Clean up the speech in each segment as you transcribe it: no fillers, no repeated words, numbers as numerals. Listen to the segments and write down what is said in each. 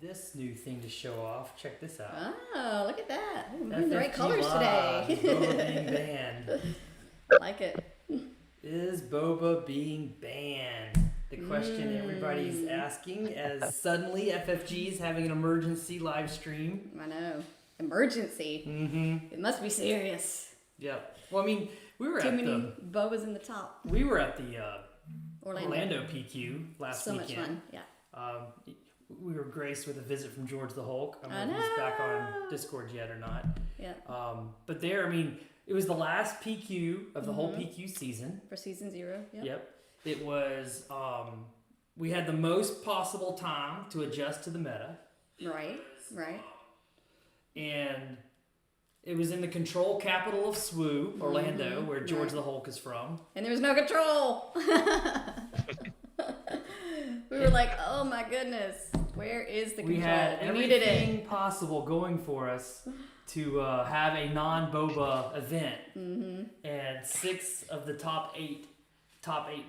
this new thing to show off. Check this out. Oh, look at that. Ooh, we're in the right colors Live, today. Boba being banned. Like it. Is Boba being banned? The question everybody's asking as suddenly FFG is having an emergency live stream. I know. Emergency. Mm-hmm. It must be serious. Yep. Well, I mean, we were Too at many the Bobas in the top. we were at the Orlando PQ last so weekend. much fun. Yeah. We were graced with a visit from George the Hulk. I don't I know if he's back know. on Discord yet or not. Yeah. But there, I mean, it was the last PQ of the whole PQ season. For season 0. Yep. Yep. It was, we had the most possible time to adjust to the meta. Right. And it was in the control capital of SWU, Orlando, where George the Hulk is from. And there was no control. We were like, oh my goodness, where is the control? We had needed everything it. possible going for us to have a non-Boba event. Mm-hmm. And 6 of the top eight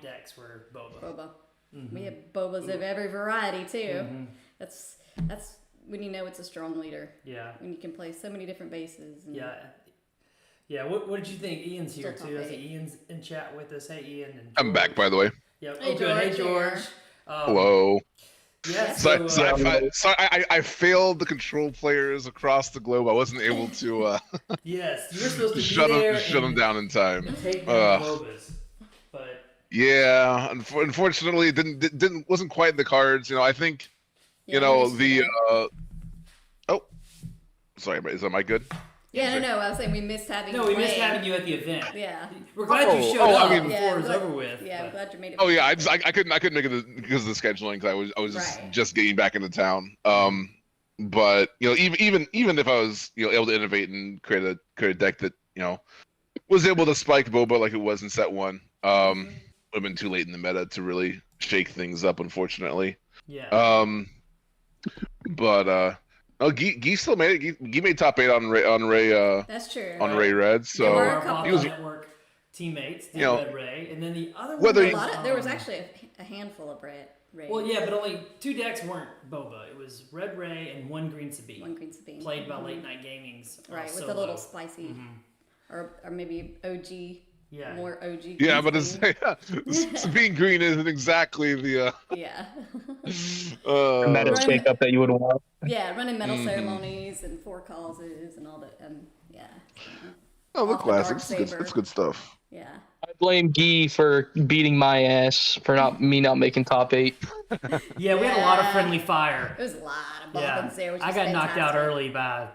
decks were Boba. Mm-hmm. We have Bobas of every variety too. Mm-hmm. That's when you know it's a strong leader. Yeah. When you can play so many different bases. And Yeah. What did you think? Ian's here too. I see Ian's in chat with us. Hey, Ian. And I'm back, by the way. Yep. Hey, good. Hey, George. Hello. Yeah. So I failed the control players across the globe. I wasn't able to. Yes, you were supposed to shut be there them down in time. Take down the Bobas, but yeah, unfortunately, it wasn't quite in the cards. You know, I think, Oh, sorry, is that mic good? Yeah, no, I was saying we missed having we missed having you at the event. Yeah. We're glad you showed up before it was glad, over with. Yeah, I'm glad you made it. Oh yeah, I couldn't make it because of the scheduling because I was just getting back into town. But even if I was able to innovate and create a deck that was able to spike Boba like it was in set 1, would have been too late in the meta to really shake things up, unfortunately. Yeah. But Gee still made it. Gee made top 8 on Ray. That's true. On Ray Red, so there were a couple of network teammates, Red Ray, and then the other one. There was actually a handful of Ray. Well, yeah, but only 2 decks weren't Boba. It was Red Ray and 1 Green Sabine. Played by Late Night Gaming's. Right, with the little spicy, or maybe OG. Yeah. More OG. Yeah, but Sabine Green isn't exactly the. Yeah. meta shake-up that you would want. Yeah, running medal ceremonies and 4 causes and all that, and yeah. Oh, the classics. It's good stuff. Yeah. I blame Guy for beating my ass for not making top 8. Yeah, we had a lot of friendly fire. It was a lot of Bothans there, which was I got knocked out fantastic. early by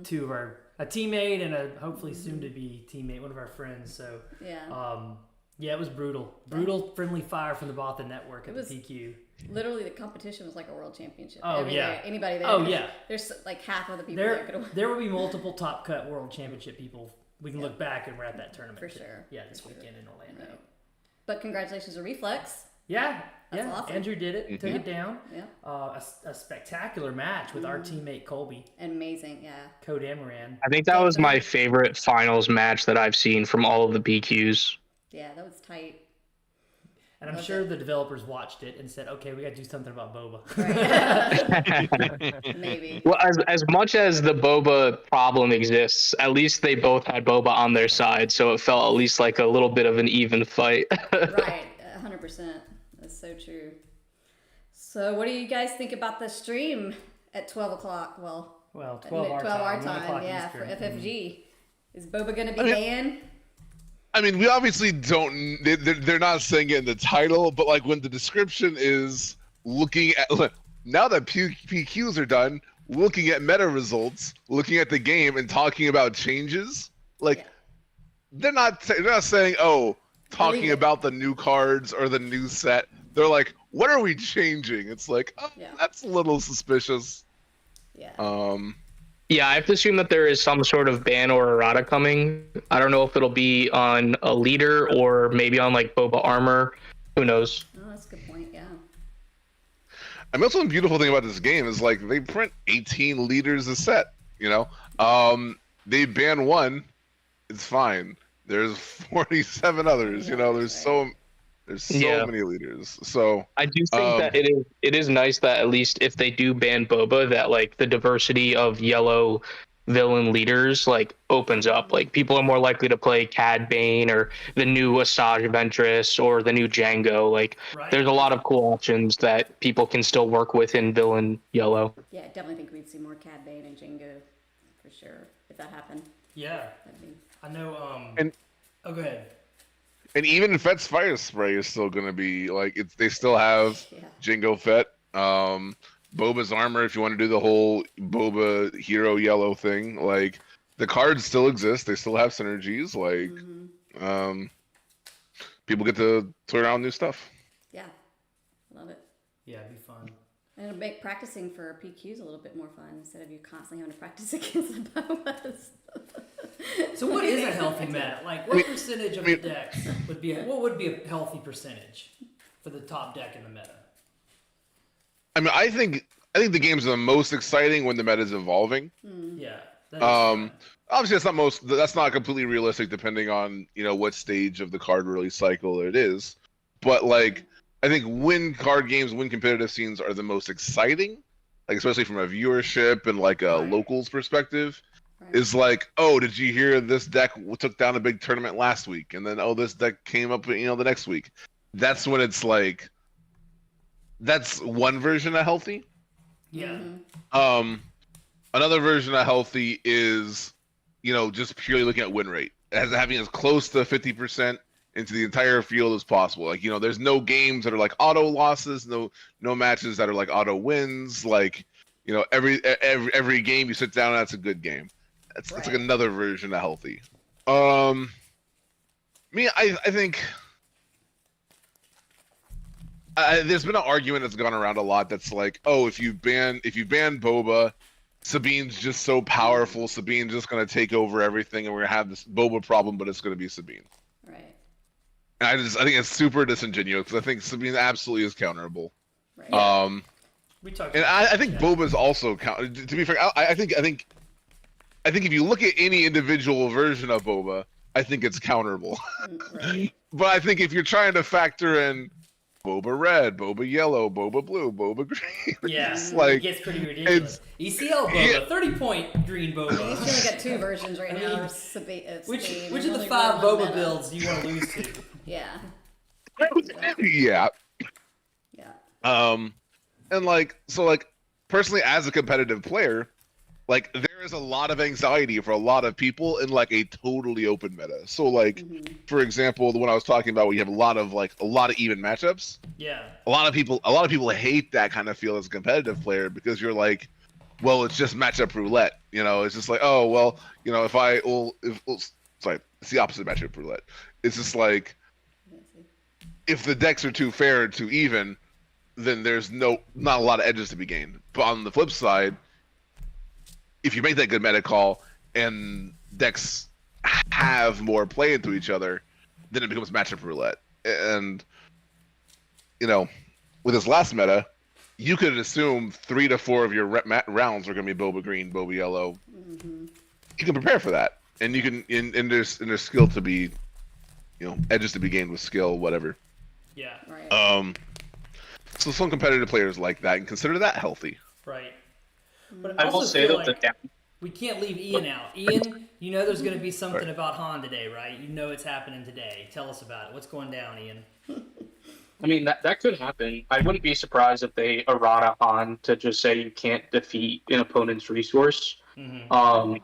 2 of a teammate and a hopefully soon to be teammate, one of our friends. So yeah, it was brutal. Brutal friendly fire from the Bothan network at the PQ. Literally, the competition was like a world championship. Oh, yeah. Anybody there. Oh, yeah. There's like half of the people there could have won. There will be multiple top cut world championship people. We can look back and we're at that tournament. For sure. Yeah, this weekend in Orlando. Right. But congratulations to Reflex. Yeah. That's awesome. Andrew did it. Took it down. Yeah. A spectacular match with our teammate Colby. Amazing, yeah. Code Amaran. I think that was my favorite finals match that I've seen from all of the PQs. Yeah, that was tight. And I'm sure the developers watched it and said, okay, we got to do something about Boba. Right. Maybe. Well, as much as the Boba problem exists, at least they both had Boba on their side, so it felt at least like a little bit of an even fight. Right, 100%. That's so true. So what do you guys think about the stream at 12 o'clock? Well, 12 our time, yeah, for FFG. Is Boba going to be banned? I mean, we obviously don't. They're not saying it in the title, but like when the description is looking at now that PQs are done, looking at meta results, looking at the game, and talking about changes, they're not saying talking about the new cards or the new set. They're like, what are we changing? It's like, that's a little suspicious. Yeah. Yeah, I have to assume that there is some sort of ban or errata coming. I don't know if it'll be on a leader or maybe on like Boba armor. Who knows? Oh, that's a good point, yeah. I mean, also the beautiful thing about this game is like they print 18 leaders a set, They ban 1, it's fine. There's 47 others, there's so There's so many leaders. So I do think that it is nice that at least if they do ban Boba, that like the diversity of yellow villain leaders like opens up. Like people are more likely to play Cad Bane or the new Asajj Ventress or the new Django. Like there's a lot of cool options that people can still work with in villain yellow. Yeah, I definitely think we'd see more Cad Bane and Django for sure if that happened. Yeah, I know. Oh, go ahead. And even Fett's Fire Spray is still going to be like they still have Jingo Fett. Boba's armor, if you want to do the whole Boba hero yellow thing, like the cards still exist. They still have synergies. Like, people get to play around new stuff. Yeah, love it. Yeah, it'd be fun. And it'll make practicing for PQs a little bit more fun instead of you constantly having to practice against the Bobas. So what is a healthy meta? Like, what percentage of the decks would be? What would be a healthy percentage for the top deck in the meta? I mean, I think the games are the most exciting when the meta is evolving. Yeah. Obviously, that's not completely realistic, depending on what stage of the card release cycle it is. But like, I think when card games, when competitive scenes are the most exciting, like especially from a viewership and like a locals perspective. Is like, oh, did you hear this deck took down a big tournament last week, and then this deck came up, the next week. That's when it's like, that's one version of healthy. Yeah. Another version of healthy is, just purely looking at win rate, as having as close to 50% into the entire field as possible. Like, there's no games that are like auto losses, no matches that are like auto wins. Like, every game you sit down, that's a good game. It's like another version of healthy. I think there's been an argument that's gone around a lot that's like, oh, if you ban Boba, Sabine's just so powerful. Sabine's just gonna take over everything, and we're gonna have this Boba problem, but it's gonna be Sabine. Right. And I think it's super disingenuous because I think Sabine absolutely is counterable. Right. I think Boba's also counter. To be fair, I think if you look at any individual version of Boba, I think it's counterable. Right. But I think if you're trying to factor in Boba Red, Boba Yellow, Boba Blue, Boba Green, it's like, it gets pretty ridiculous. ECL Boba, 30-point green Boba. He's only got two versions right now. Which of the 5 Boba builds do you want to lose to? Yeah. Yeah. Yeah. And like, personally, as a competitive player, like there is a lot of anxiety for a lot of people in like a totally open meta. So like, for example, the one I was talking about, where you have a lot of even matchups. Yeah. A lot of people hate that kind of feel as a competitive player, because you're like, well, it's just matchup roulette. It's just like, oh well, sorry, it's the opposite of matchup roulette. It's just like, if the decks are too fair or too even, then there's not a lot of edges to be gained. But on the flip side, if you make that good meta call and decks have more play into each other, then it becomes matchup roulette. And with this last meta, you could assume 3 to 4 of your rounds are going to be Boba Green, Boba Yellow. You can prepare for that, and you can and there's skill to be, edges to be gained with skill, whatever. Yeah. Right. So some competitive players like that and consider that healthy. Right. But I will say that we can't leave Ian out. Ian, there's going to be something about Han today, right? It's happening today. Tell us about it. What's going down, Ian? I mean, that could happen. I wouldn't be surprised if they errata Han to just say you can't defeat an opponent's resource. I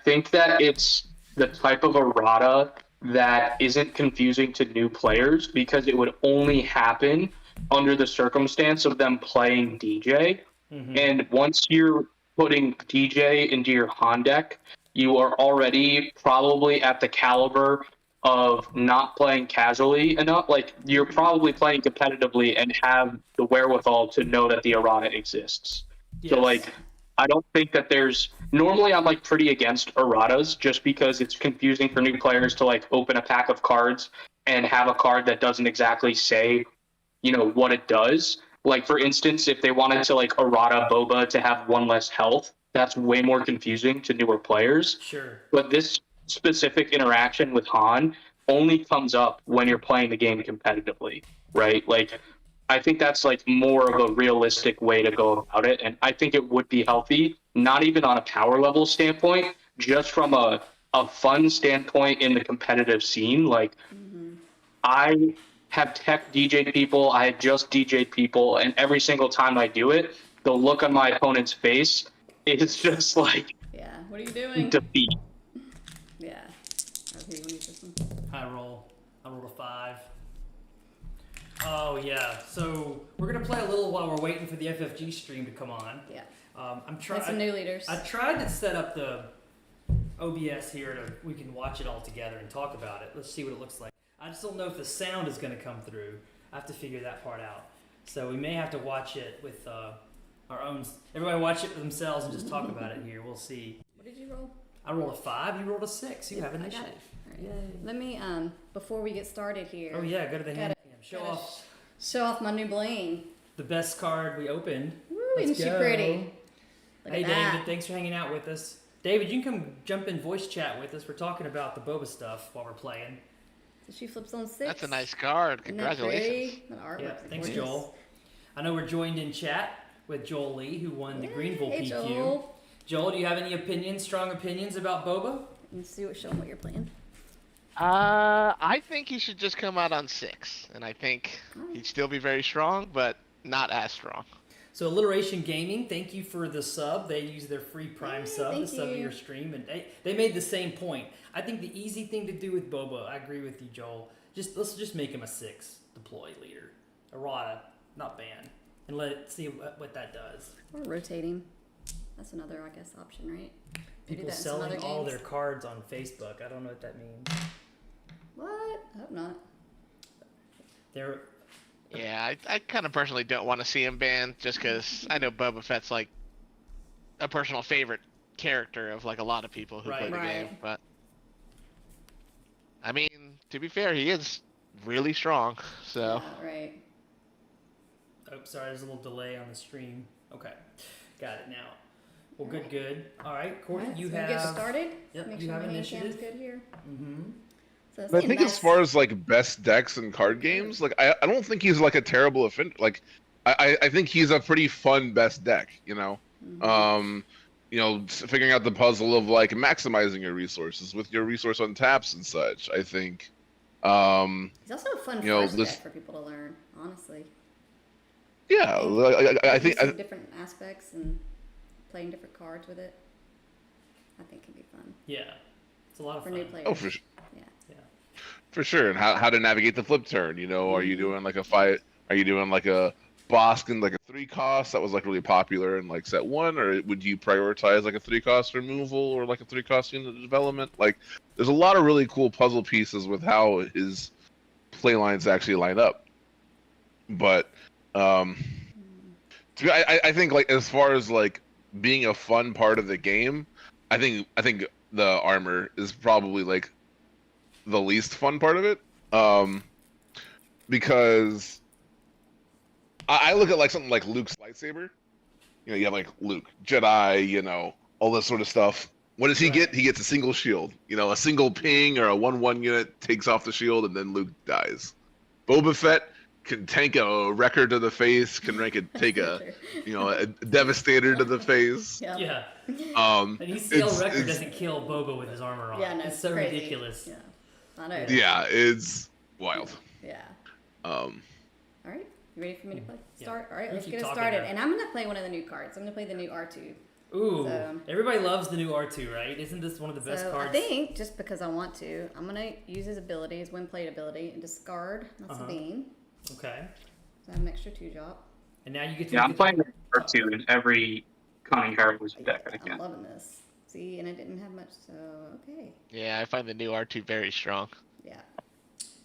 think that it's the type of errata that isn't confusing to new players, because it would only happen under the circumstance of them playing DJ. And once you're putting DJ into your Han deck, you are already probably at the caliber of not playing casually enough. Like, you're probably playing competitively and have the wherewithal to know that the errata exists. Yes. So, like, I don't think that normally I'm, like, pretty against erratas, just because it's confusing for new players to, like, open a pack of cards and have a card that doesn't exactly say, what it does. Like, for instance, if they wanted to, like, errata Boba to have 1 less health, that's way more confusing to newer players. Sure. But this specific interaction with Han only comes up when you're playing the game competitively, right? Like, I think that's like more of a realistic way to go about it. And I think it would be healthy, not even on a power level standpoint, just from a fun standpoint in the competitive scene. Like, I have tech DJ people, I have just DJ people, and every single time I do it, the look on my opponent's face is just like, yeah, what are you doing? Defeat. Yeah. Okay, you want to use this one? I rolled a 5. Oh yeah, so we're gonna play a little while we're waiting for the FFG stream to come on. Yeah. I'm trying. Some new leaders. I tried to set up the OBS here to we can watch it all together and talk about it. Let's see what it looks like. I just don't know if the sound is gonna come through. I have to figure that part out. So we may have to watch it with our own. Everybody watch it for themselves and just talk about it here. We'll see. What did you roll? I rolled a 5. You rolled a 6. You have initiative. All right. Let me before we get started here. Oh yeah, go to the hand. Show off my new bling. the best card we opened. Woo, isn't she pretty? Look Hey at that. David, thanks for hanging out with us. David, you can come jump in voice chat with us. We're talking about the boba stuff while we're playing. So she flips on 6. That's a nice card. Congratulations. Yeah, thanks, Joel. I know we're joined in chat with Joel Lee, who won the Greenville hey, PQ. Joel, do you have any opinions, strong opinions about boba? Let's show them what you're playing. I think he should just come out on 6, and I think he'd still be very strong, but not as strong. So Alliteration Gaming, thank you for the sub. They use their free Prime sub to sub to your stream, and they made the same point. I think the easy thing to do with boba, I agree with you, Joel. Let's just make him a 6 deploy leader, errata, not ban, and let it see what that does. Or rotating. That's another, I guess, option, right? People selling all their cards on Facebook. I don't know what that means. What? I hope not. Yeah, I kind of personally don't want to see him banned, just because I know Boba Fett's like a personal favorite character of like a lot of people who play the game. But I mean, to be fair, he is really strong. So. Yeah, right. Oh, sorry, there's a little delay on the stream. Okay, got it now. Well, good. All right, Courtney, you have. Get started. Yep, Make you sure have my initiative. good here. Mm-hmm. So But I think as far as like best decks and card games, like I don't think he's like a terrible offender. Like I think he's a pretty fun best deck. You know, figuring out the puzzle of like maximizing your resources with your resource on taps and such. I think. He's also a fun first deck for people to learn. Honestly. Yeah, I think different aspects and playing different cards with it. I think can be fun. Yeah, it's a lot of fun. For new players. Oh, for sure. Yeah. For sure, and how to navigate the flip turn. You know, are you doing like a fight? Are you doing like a Boskin, like a 3 cost that was like really popular in like set 1, or would you prioritize like a 3 cost removal or like a 3 cost unit development? Like, there's a lot of really cool puzzle pieces with how his play lines actually line up. But I think like as far as like being a fun part of the game, I think the armor is probably like the least fun part of it, because I look at like something like Luke's lightsaber. You know, you have like Luke, Jedi, all this sort of stuff. What does he get? He gets a single shield. A single ping or a 1/1 unit takes off the shield, and then Luke dies. Boba Fett can tank a wrecker to the face, take a devastator to the face. Yeah. And you see how Wrecker doesn't kill Boba with his armor on. Yeah, no, it's so crazy. ridiculous. Yeah. I know. Yeah, it's wild. Yeah. All right. You ready for me to play? Start? Yeah. All right, let's keep get it talking started. there. And I'm going to play one of the new cards. I'm going to play the new R2. Ooh, everybody loves the new R2, right? Isn't this one of the best cards? I think, just because I want to, I'm going to use his ability, his win plate ability, and discard my Sabine. Okay. So I have an extra 2-drop. And now you get to... Yeah, I'm playing R2 in every Cunning Heroes deck I can. I'm loving this. See, and I didn't have much, so okay. Yeah, I find the new R2 very strong. Yeah.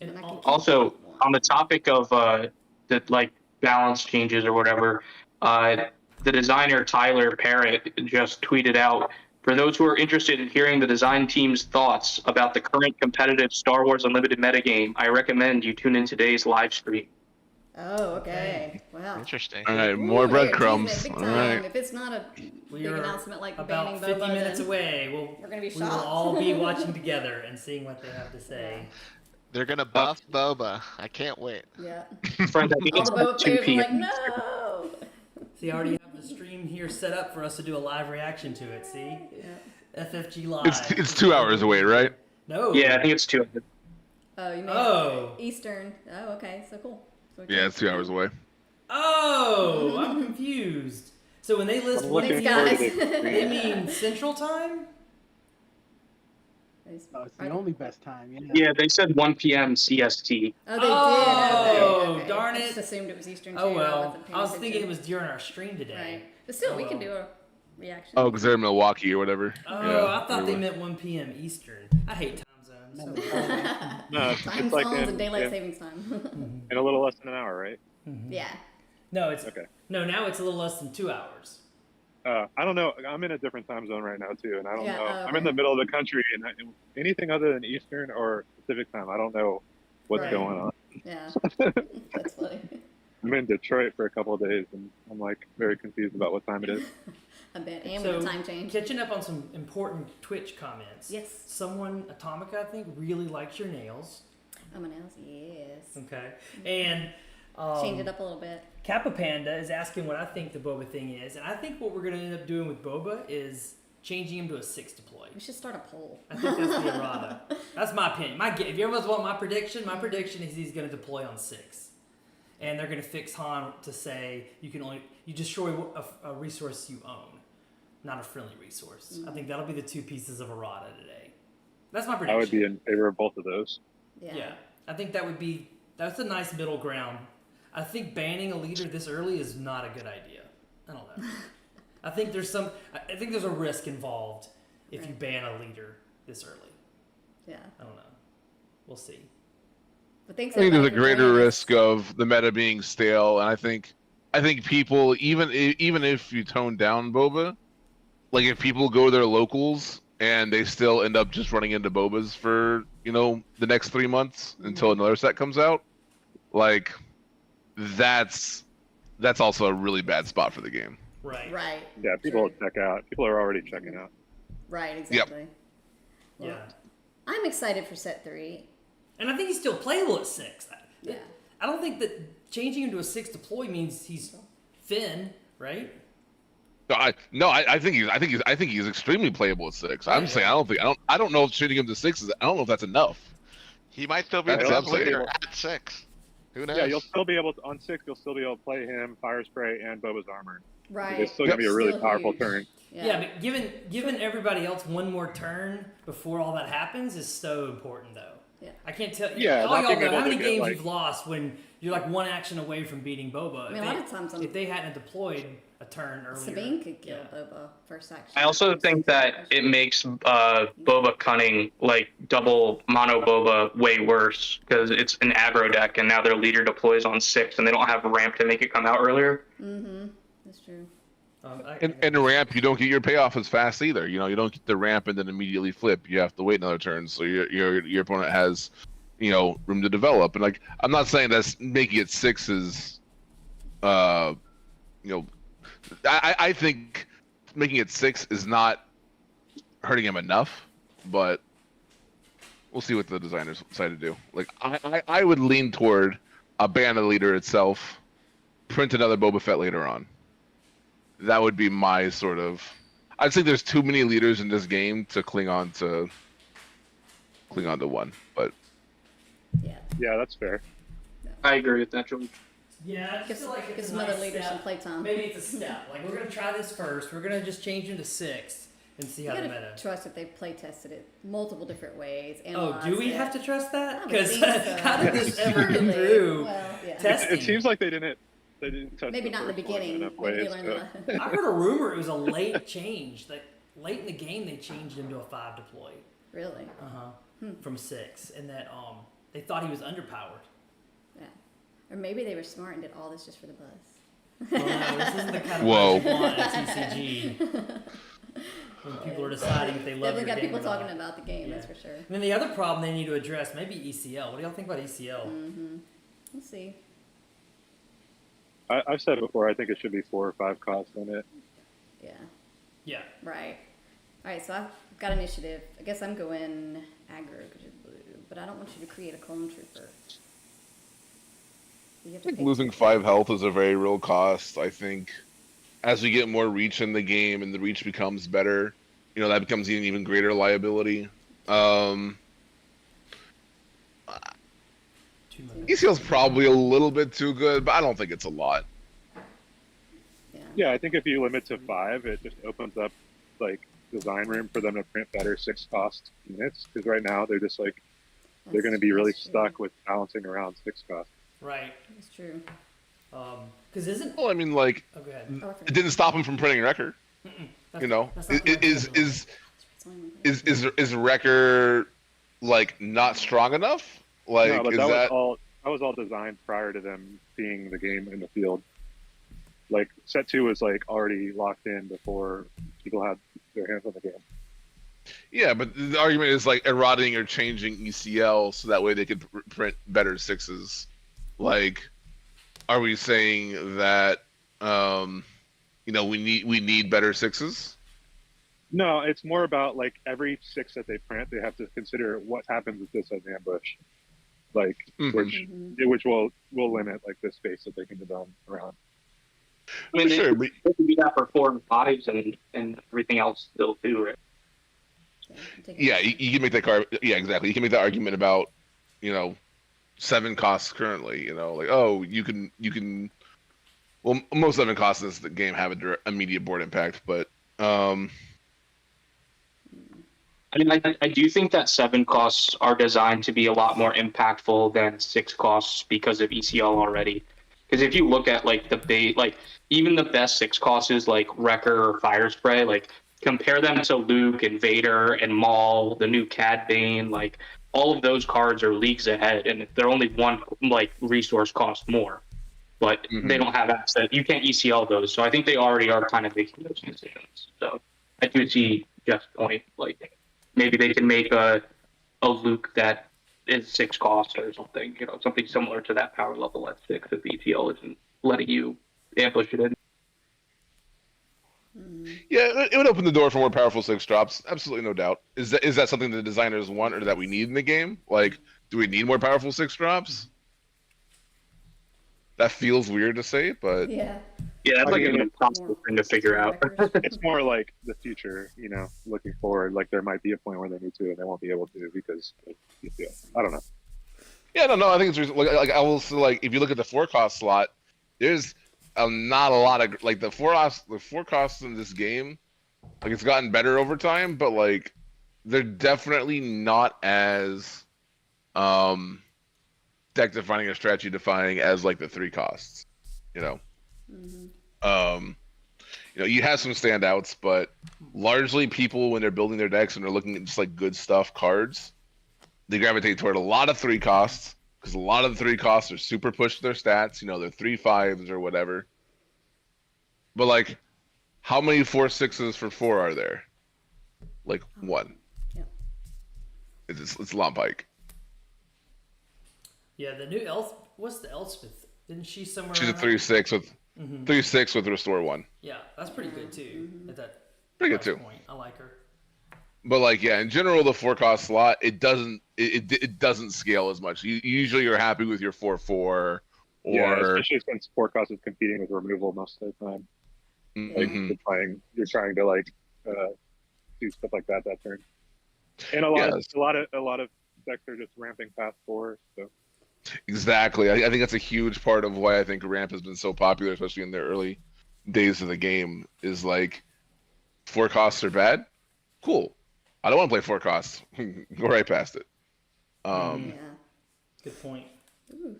And also, on the topic of the like balance changes or whatever, the designer Tyler Parrott just tweeted out, for those who are interested in hearing the design team's thoughts about the current competitive Star Wars Unlimited metagame, I recommend you tune in today's live stream. Oh, okay. Wow. Interesting. right, more breadcrumbs. Big All time. right. If it's not a big announcement like about banning 50 Boba, minutes then away, we're going to be we will shocked. all be watching together and seeing what they have to say. They're gonna buff Boba. I can't wait. Yeah. Friend, I think All it's the Boba 2 players are p.m. like, no. See, I already have the stream here set up for us to do a live reaction to it. See, Yeah. FFG live. It's 2 hours away, right? No. Yeah, I think it's 2. Oh, you mean Eastern? Oh, okay. So cool. So Yeah, it's 2 hours away. Oh, I'm confused. So when they list one Thanks, PM, guys. they mean Central Time? It's the only best time. Yeah. Yeah, they said 1 p.m. CST. Oh, they Oh, did. Okay. darn I it. just assumed it was Eastern too. Oh well. wasn't paying I was thinking it attention. was during our stream today. Right. But still, Oh, we can well. do a reaction. Oh, because they're in Milwaukee or whatever. Oh, Yeah, I thought they anyway. meant 1 p.m. Eastern. I hate time zones. No, Time it's like zones and in, daylight savings time. in a little less than an hour, right? Yeah. No, it's Okay. no. Now it's a little less than 2 hours. I don't know. I'm in a different time zone right now too, and I don't Yeah, know. oh, I'm in the okay. middle of the country, and anything other than Eastern or Pacific time, I don't know what's Right. going on. Yeah. That's funny. I'm in Detroit for a couple of days, and I'm like very confused about what time it is. I bet. And So, with the time change. Catching up on some important Twitch comments. Yes. Someone, Atomica, I think, really likes your nails. Oh, my nails. Yes. Okay. And Change it up a little bit. Kappa Panda is asking what I think the Boba thing is, and I think what we're going to end up doing with Boba is changing him to a 6 deploy. We should start a poll. I think that's the errata. That's my opinion. If you ever want my prediction is he's going to deploy on 6, and they're going to fix Han to say you destroy a resource you own, not a friendly resource. I think that'll be the 2 pieces of errata today. That's my prediction. I would be in favor of both of those. Yeah. I think that's a nice middle ground. I think banning a leader this early is not a good idea. I don't know. I think there's a risk involved if you ban a leader this early. Yeah. I don't know. We'll see. But thanks I think there's a everybody for greater joining us. risk of the meta being stale, and I think people, even if you tone down Boba, like if people go to their locals and they still end up just running into Bobas for the next 3 months until another set comes out, like that's also a really bad spot for the game. Right. Right. Yeah, people will check out. People are already checking out. Right, exactly. Well, Yeah. I'm excited for set 3. And I think he's still playable at 6. Yeah. I don't think that changing him to a 6 deploy means he's Finn, right? No, I think he's extremely playable at 6. I'm saying I don't know if shooting him to 6 is. I don't know if that's enough. He might still be a That's sub what I'm leader saying. at 6. Who knows? Yeah, you'll still be able to on 6. You'll still be able to play him, Fire Spray, and Boba's armor. Right. It's still gonna be a really Still powerful huge. turn. Yeah, but giving everybody else one more turn before all that happens is so important, though. Yeah. I can't tell you. Yeah, all not y'all being know able how to many get, games like- you've lost when you're like one action away from beating Boba. I mean, a lot of times if they hadn't deployed a turn earlier, Sabine could kill yeah. Boba first action. I also think that it makes Boba cunning, like double mono Boba, way worse because it's an aggro deck, and now their leader deploys on 6, and they don't have a ramp to make it come out earlier. Mm-hmm. That's true. And the ramp, you don't get your payoff as fast either. You don't get the ramp and then immediately flip. You have to wait another turn, so your opponent has room to develop. And like, I'm not saying that's making it 6 is I think making it 6 is not hurting him enough, but we'll see what the designers decide to do. Like, I would lean toward a ban the leader itself, print another Boba Fett later on. That would be my sort of. I'd say there's too many leaders in this game to cling on to one, but Yeah. Yeah, that's fair. I agree with that, Joey. Yeah, I Give, feel like give it's some a other nice leaders some step. playtime. Maybe it's a step. Like, we're gonna try this first. We're gonna just change him to 6 and see You how the gotta meta. trust that they've play tested it multiple different ways. Oh, do we have to trust that? I would Because think so. how did this ever get Surely. through Well, yeah. testing? It seems like they didn't touch Maybe the not in the first one beginning. enough Maybe they ways, learned so- the I heard a rumor it was a late change. Like late in the game, they changed him to a 5 deploy. Really? From 6, and that they thought he was underpowered. Yeah. Or maybe they were smart and did all this just for the buzz. Well, no, this isn't the kind of Whoa. buzz you want at TCG. When people are deciding if they love Definitely your got game people or not. talking about the game, that's for sure. And then the other problem they need to address, maybe ECL. What do y'all think about ECL? We'll see. I've said before, I think it should be 4 or 5 cost on it. Yeah. Yeah. Right. All right, so I've got initiative. I guess I'm going aggro because you're blue. but I don't want you to create a clone trooper. You have I to think pick losing two. 5 health is a very real cost. I think as we get more reach in the game and the reach becomes better, that becomes an even greater liability. Too many. ECL's probably a little bit too good, but I don't think it's a lot. Yeah, I think if you limit to 5, it just opens up like design room for them to print better 6-cost units. Because right now they're just like they're going to be really stuck with balancing around 6 cost. Right. That's true. Because isn't. Well, I mean, like, Oh, go ahead. it didn't stop him from printing Wrecker. That's not what I Is Wrecker like not strong enough? Like, No, but is that was all designed prior to them seeing the game in the field. Like set 2 was like already locked in before people had their hands on the game. Yeah, but the argument is like eroding or changing ECL so that way they could print better 6s. Like, are we saying that we need better 6s? No, it's more about like every 6 that they print, they have to consider what happens if this has ambush, like which will limit like the space that they can develop around. I mean, sure, they can do that for foreign bodies and everything else still too, right? Yeah, you can make that yeah, exactly. You can make that argument about 7 costs currently. Like, oh, you can. Well, most 7 costs in this game have a immediate board impact, but I mean, I do think that 7 costs are designed to be a lot more impactful than 6 costs because of ECL already. Because if you look at like even the best 6 costs like Wrecker or Fire Spray, like compare them to Luke and Vader and Maul, the new Cad Bane, like all of those cards are leagues ahead, and they're only one like resource cost more, but they don't have access. You can't ECL those, so I think they already are kind of making those decisions. So I do see Jeff's point, like maybe they can make a Luke that is 6 costs or something, something similar to that power level at 6 if ETL isn't letting you ambush it in. Yeah, it would open the door for more powerful 6 drops. Absolutely, no doubt. Is that something the designers want or that we need in the game? Like, do we need more powerful 6 drops? That feels weird to say, but Yeah. Yeah, that's like an impossible thing to figure out. It's more like the future, looking forward. Like there might be a point where they need to and they won't be able to because I don't know. Yeah, no, I think it's like I will say, like, if you look at the 4 cost slot, there's not a lot of like the 4 costs in this game. Like, it's gotten better over time, but like they're definitely not as deck defining or strategy defining as like the 3 costs. You have some standouts, but largely people when they're building their decks and they're looking at just like good stuff cards, they gravitate toward a lot of 3 costs because a lot of the 3 costs are super pushed their stats. They're 3/5s or whatever. But like, how many 4/6s for 4 are there? Like 1. Yeah. It's Long Pike. Yeah, the new what's the Elspeth? Didn't she somewhere? She's a around 3/6 with 3/6 with Restore 1. Yeah, that's pretty good too. At that Pretty good price too. point. I like her. But like, yeah, in general, the 4 cost slot it doesn't scale as much. Usually you're happy with your 4/4 Yeah, or especially since 4 cost is competing with removal most of the time. Like you're trying to like do stuff like that turn. And a lot of decks are just ramping past 4. So Exactly. I think that's a huge part of why I think ramp has been so popular, especially in the early days of the game. Is like 4 costs are bad. Cool. I don't want to play 4 costs. Go right past it. Yeah. Good point. Ooh.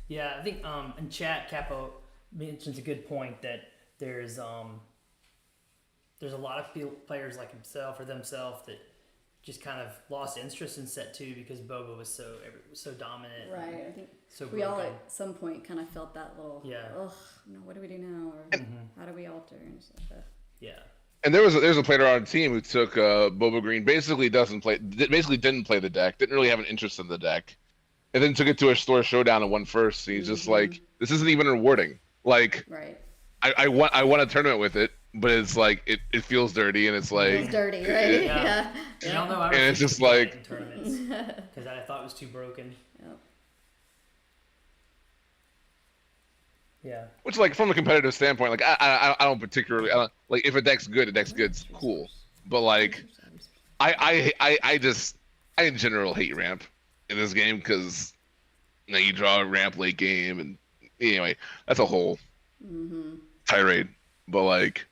Yeah, I think in chat Capo mentions a good point that there's a lot of players like himself or themselves that just kind of lost interest in set 2 because Boba was so dominant. Right. I think so we all broken. at some point kind of felt that little, what do we do now? Or how do we alter and stuff like that. Yeah. And there's a player on our team who took Boba Green, basically didn't play the deck, didn't really have an interest in the deck, and then took it to a store showdown and won first. And he's just like, this isn't even rewarding. Like, right. I want a tournament with it, but it's like it feels dirty and it's like It's dirty, right? Yeah. Yeah. Y'all know I And it's refuse just to play it like- in tournaments because I thought it was too broken. Yep. Yeah. Which, like, from a competitive standpoint, like I don't particularly like if a deck's good, it's cool. But like, I just in general hate ramp in this game because you draw a ramp late game, and anyway, that's a whole tirade. But like,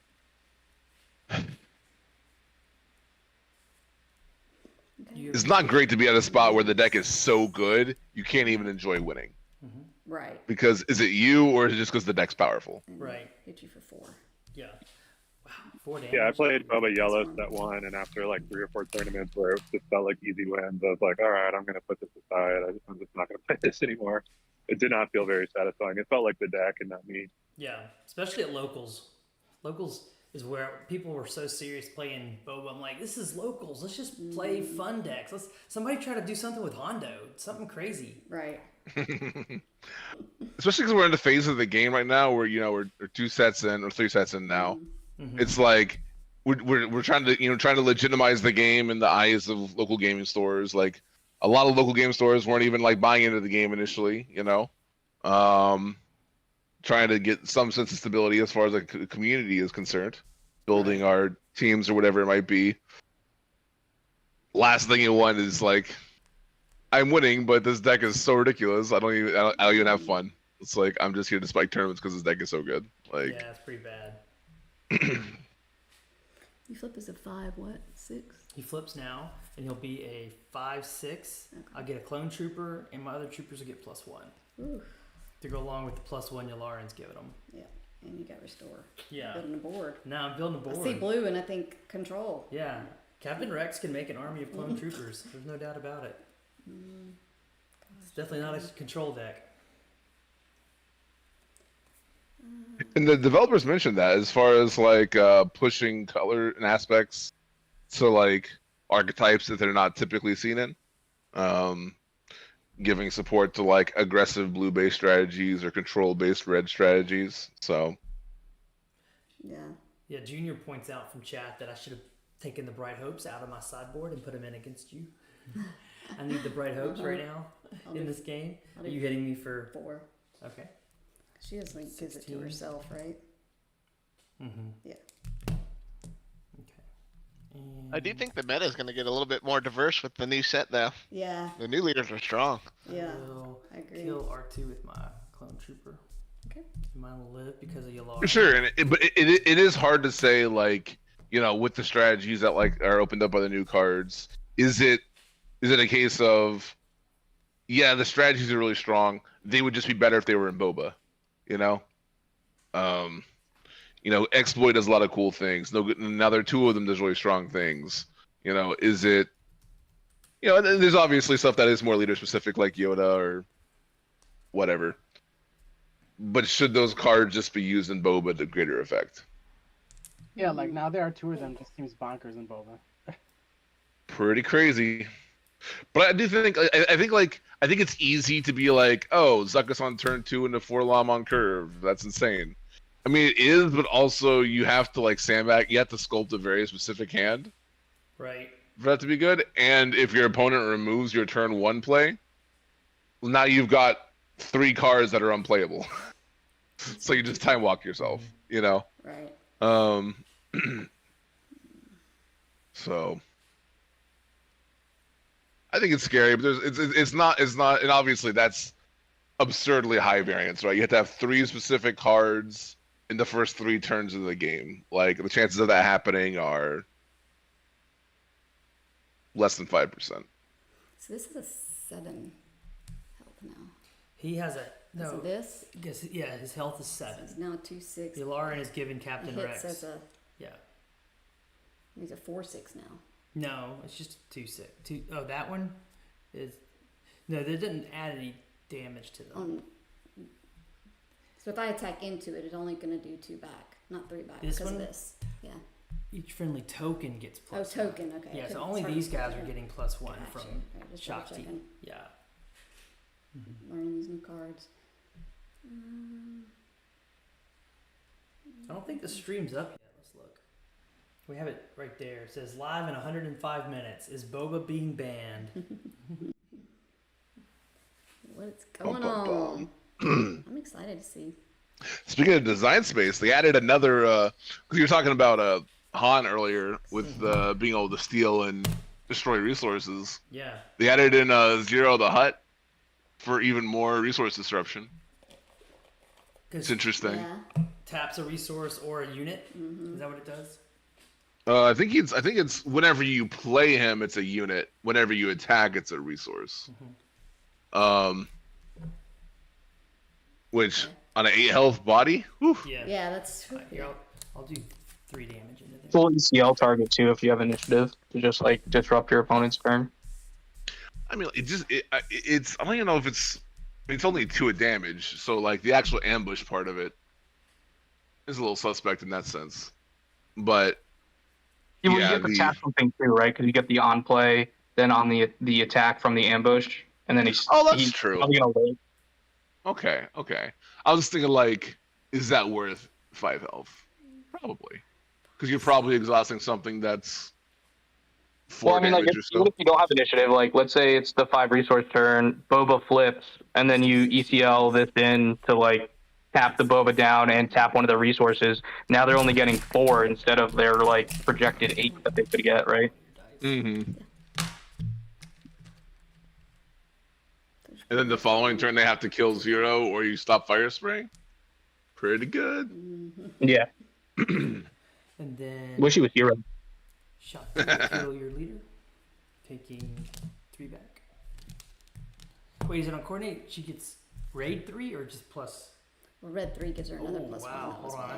it's not great to be at a spot where the deck is so good you can't even enjoy winning. Right. Because is it you or is it just because the deck's powerful? And Right. Hit you for 4. Yeah. Wow. 4 damage. Yeah, I played Boba Yellow set 1, and after like 3 or 4 tournaments where it just felt like easy wins, I was like, all right, I'm going to put this aside. I'm just not going to play this anymore. It did not feel very satisfying. It felt like the deck and not me. Yeah, especially at locals. Locals is where people were so serious playing Boba. I'm like, this is locals. Let's just play fun decks. Let's somebody try to do something with Hondo. Something crazy. Right. Especially because we're in the phase of the game right now where we're 2 sets in or 3 sets in now. It's like we're trying to legitimize the game in the eyes of local gaming stores. Like a lot of local game stores weren't even like buying into the game initially. Trying to get some sense of stability as far as the community is concerned, building our teams or whatever it might be. Last thing you want is like, I'm winning, but this deck is so ridiculous. I don't even have fun. It's like I'm just here to spike tournaments because this deck is so good. Like, Yeah, it's pretty bad. You flip as a 5, what? 6? He flips now, and he'll be a 5/6. Okay. I'll get a clone trooper, and my other troopers will get +1 Ooh. to go along with the +1 Yularen's giving them. Yeah. And you got restore. Yeah. Building a board. Now I'm building a board. I see blue and I think control. Yeah, Captain Rex can make an army of clone troopers. There's no doubt about it. It's definitely not a control deck. and the developers mentioned that as far as like pushing color and aspects to like archetypes that they're not typically seen in. Giving support to like aggressive blue-based strategies or control-based red strategies. So Yeah. Yeah, Junior points out from chat that I should have taken the Bright Hopes out of my sideboard and put them in against you. I need the Bright Hopes right now in this game. I'll Are do you hitting me for? 4. Okay. She just like gives it to 16. herself, right? Mm-hmm. Yeah. Okay. And I do think the meta is going to get a little bit more diverse with the new set, though. Yeah. The new leaders are strong. Yeah. will I agree. kill R2 with my clone trooper. Okay. Mine will live because of Yularen. for sure, and it is hard to say like with the strategies that like are opened up by the new cards. Is it a case of the strategies are really strong. They would just be better if they were in Boba, Exploit does a lot of cool things. No, now there are 2 of them. There's really strong things. Is it? And there's obviously stuff that is more leader specific, like Yoda or whatever. But should those cards just be used in Boba to greater effect? Yeah, like now there are 2 of them. Just seems bonkers in Boba. Pretty crazy. But I do think I think it's easy to be like, oh, Zuckuss on turn 2 into 4-Lam on curve. That's insane. I mean, it is, but also you have to like sandbag. You have to sculpt a very specific hand Right. for that to be good. And if your opponent removes your turn 1 play, well, now you've got 3 cards that are unplayable. So you just time walk yourself, Right. So I think it's scary, but it's not, and obviously that's absurdly high variance, right? You have to have 3 specific cards in the first 3 turns of the game. Like the chances of that happening are less than 5%. So this is a 7 health now. He has a So no. this Yes, yeah, his health is 7. is now 2/6. Yularen is giving It Captain hits Rex. as a Yeah. he's a 4/6 now. No, it's just 2/6. Oh, that one is. No, they didn't add any damage to them. So if I attack into it, it's only going to do 2 back, not 3 back This because one? of this. Yeah. Each friendly token gets Oh, +1. token. Okay. Yeah, It's so only hard these to guys are figure. getting +1 Gotcha. from Alright, just double Shakti. checking. Yeah. Learning these new cards. I don't think the stream's up yet. Let's look. We have it right there. It says live in 105 minutes. Is Boba being banned? What's going on? I'm excited to see. Speaking of design space, they added another. Because you were talking about Han earlier with being able to steal and destroy resources. Yeah. They added in Zero the Hutt for even more resource disruption. It's interesting. Yeah. Taps a resource or a unit. Is that what it does? I think it's whenever you play him, it's a unit. Whenever you attack, it's a resource. Which on an 8 health body, whew. Yeah, that's. Here, I'll do 3 damage into this. Full ECL target too if you have initiative to just like disrupt your opponent's turn. I mean, it's I don't even know if it's only 2 damage, so like the actual ambush part of it is a little suspect in that sense. But You get the tap something too, right? Because you get the on play, then on the attack from the ambush, and then he's true. Probably gonna wait. Okay. I was thinking like, is that worth 5 health? Probably, because you're probably exhausting something that's 4 damage or so. Even if you don't have initiative, like let's say it's the 5 resource turn, Boba flips, and then you ECL this in to like tap the Boba down and tap one of the resources. Now they're only getting 4 instead of their like projected 8 that they could get, right? Mm-hmm. And then the following turn they have to kill 0 or you stop fire spray. Pretty good. Yeah. And then Wish he was hero. shot to kill your leader, taking 3 back. Wait, is it on coordinate? She gets raid 3 or just plus? Well, red 3 gives her another plus wow. 1. Hold on. I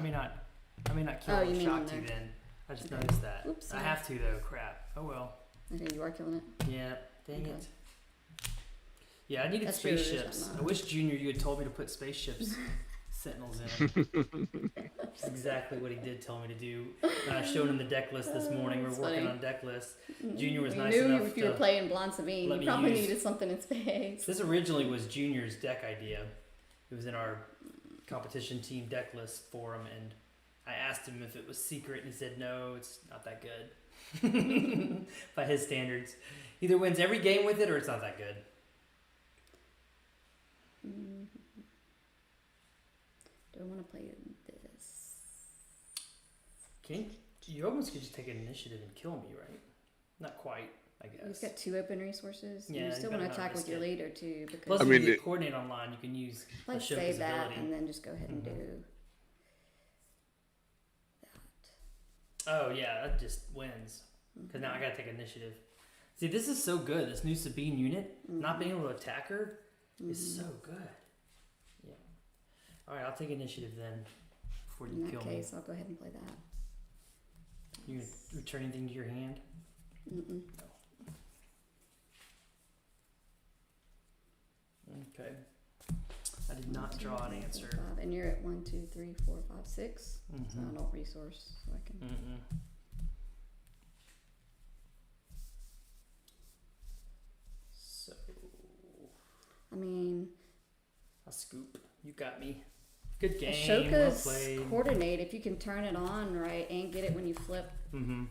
may not kill you mean shot on to there. then. I just noticed that. Oops, I sorry. have to though. Crap. Oh well. Okay, you are killing it. Yeah. Dang Okay. it. Yeah, I needed That's yours, spaceships. I'm not. I wish Junior you had told me to put spaceships sentinels in. That's exactly what he did tell me to do. And I showed him the deck list this morning. We're That's working funny. on deck list. Junior was We nice knew enough if you were to playing Blonde Sabine, let you me probably use- needed something in space. This originally was Junior's deck idea. It was in our competition team deck list forum, and I asked him if it was secret, and he said no, it's not that good. By his standards, either wins every game with it, or it's not that good. Do I want to play this? Okay, you almost could just take an initiative and kill me, right? Not quite, I guess. You've got 2 open resources. Yeah, you you still want to better not attack with risk your it. leader too, because Plus, I if mean, you get coordinate online, you can use let's Ashoka's save that ability. and then just go ahead and do that. Oh yeah, that just wins. Because now I gotta take initiative. See, this is so good. This new Sabine unit, not being able to attack her, is so good. Yeah. All right, I'll take initiative then. Before you In that kill case, me, I'll go ahead and play that. you return anything to your hand? Mm-mm. Okay. I did not 1, 2, draw an 3, 4, answer. 5. And you're at 1, 2, 3, 4, 5, 6. So I don't resource, so I can. So I mean, a scoop. You got me. Good game. Ashoka's well played. coordinate, if you can turn it on right and get it when you flip, Mm-hmm.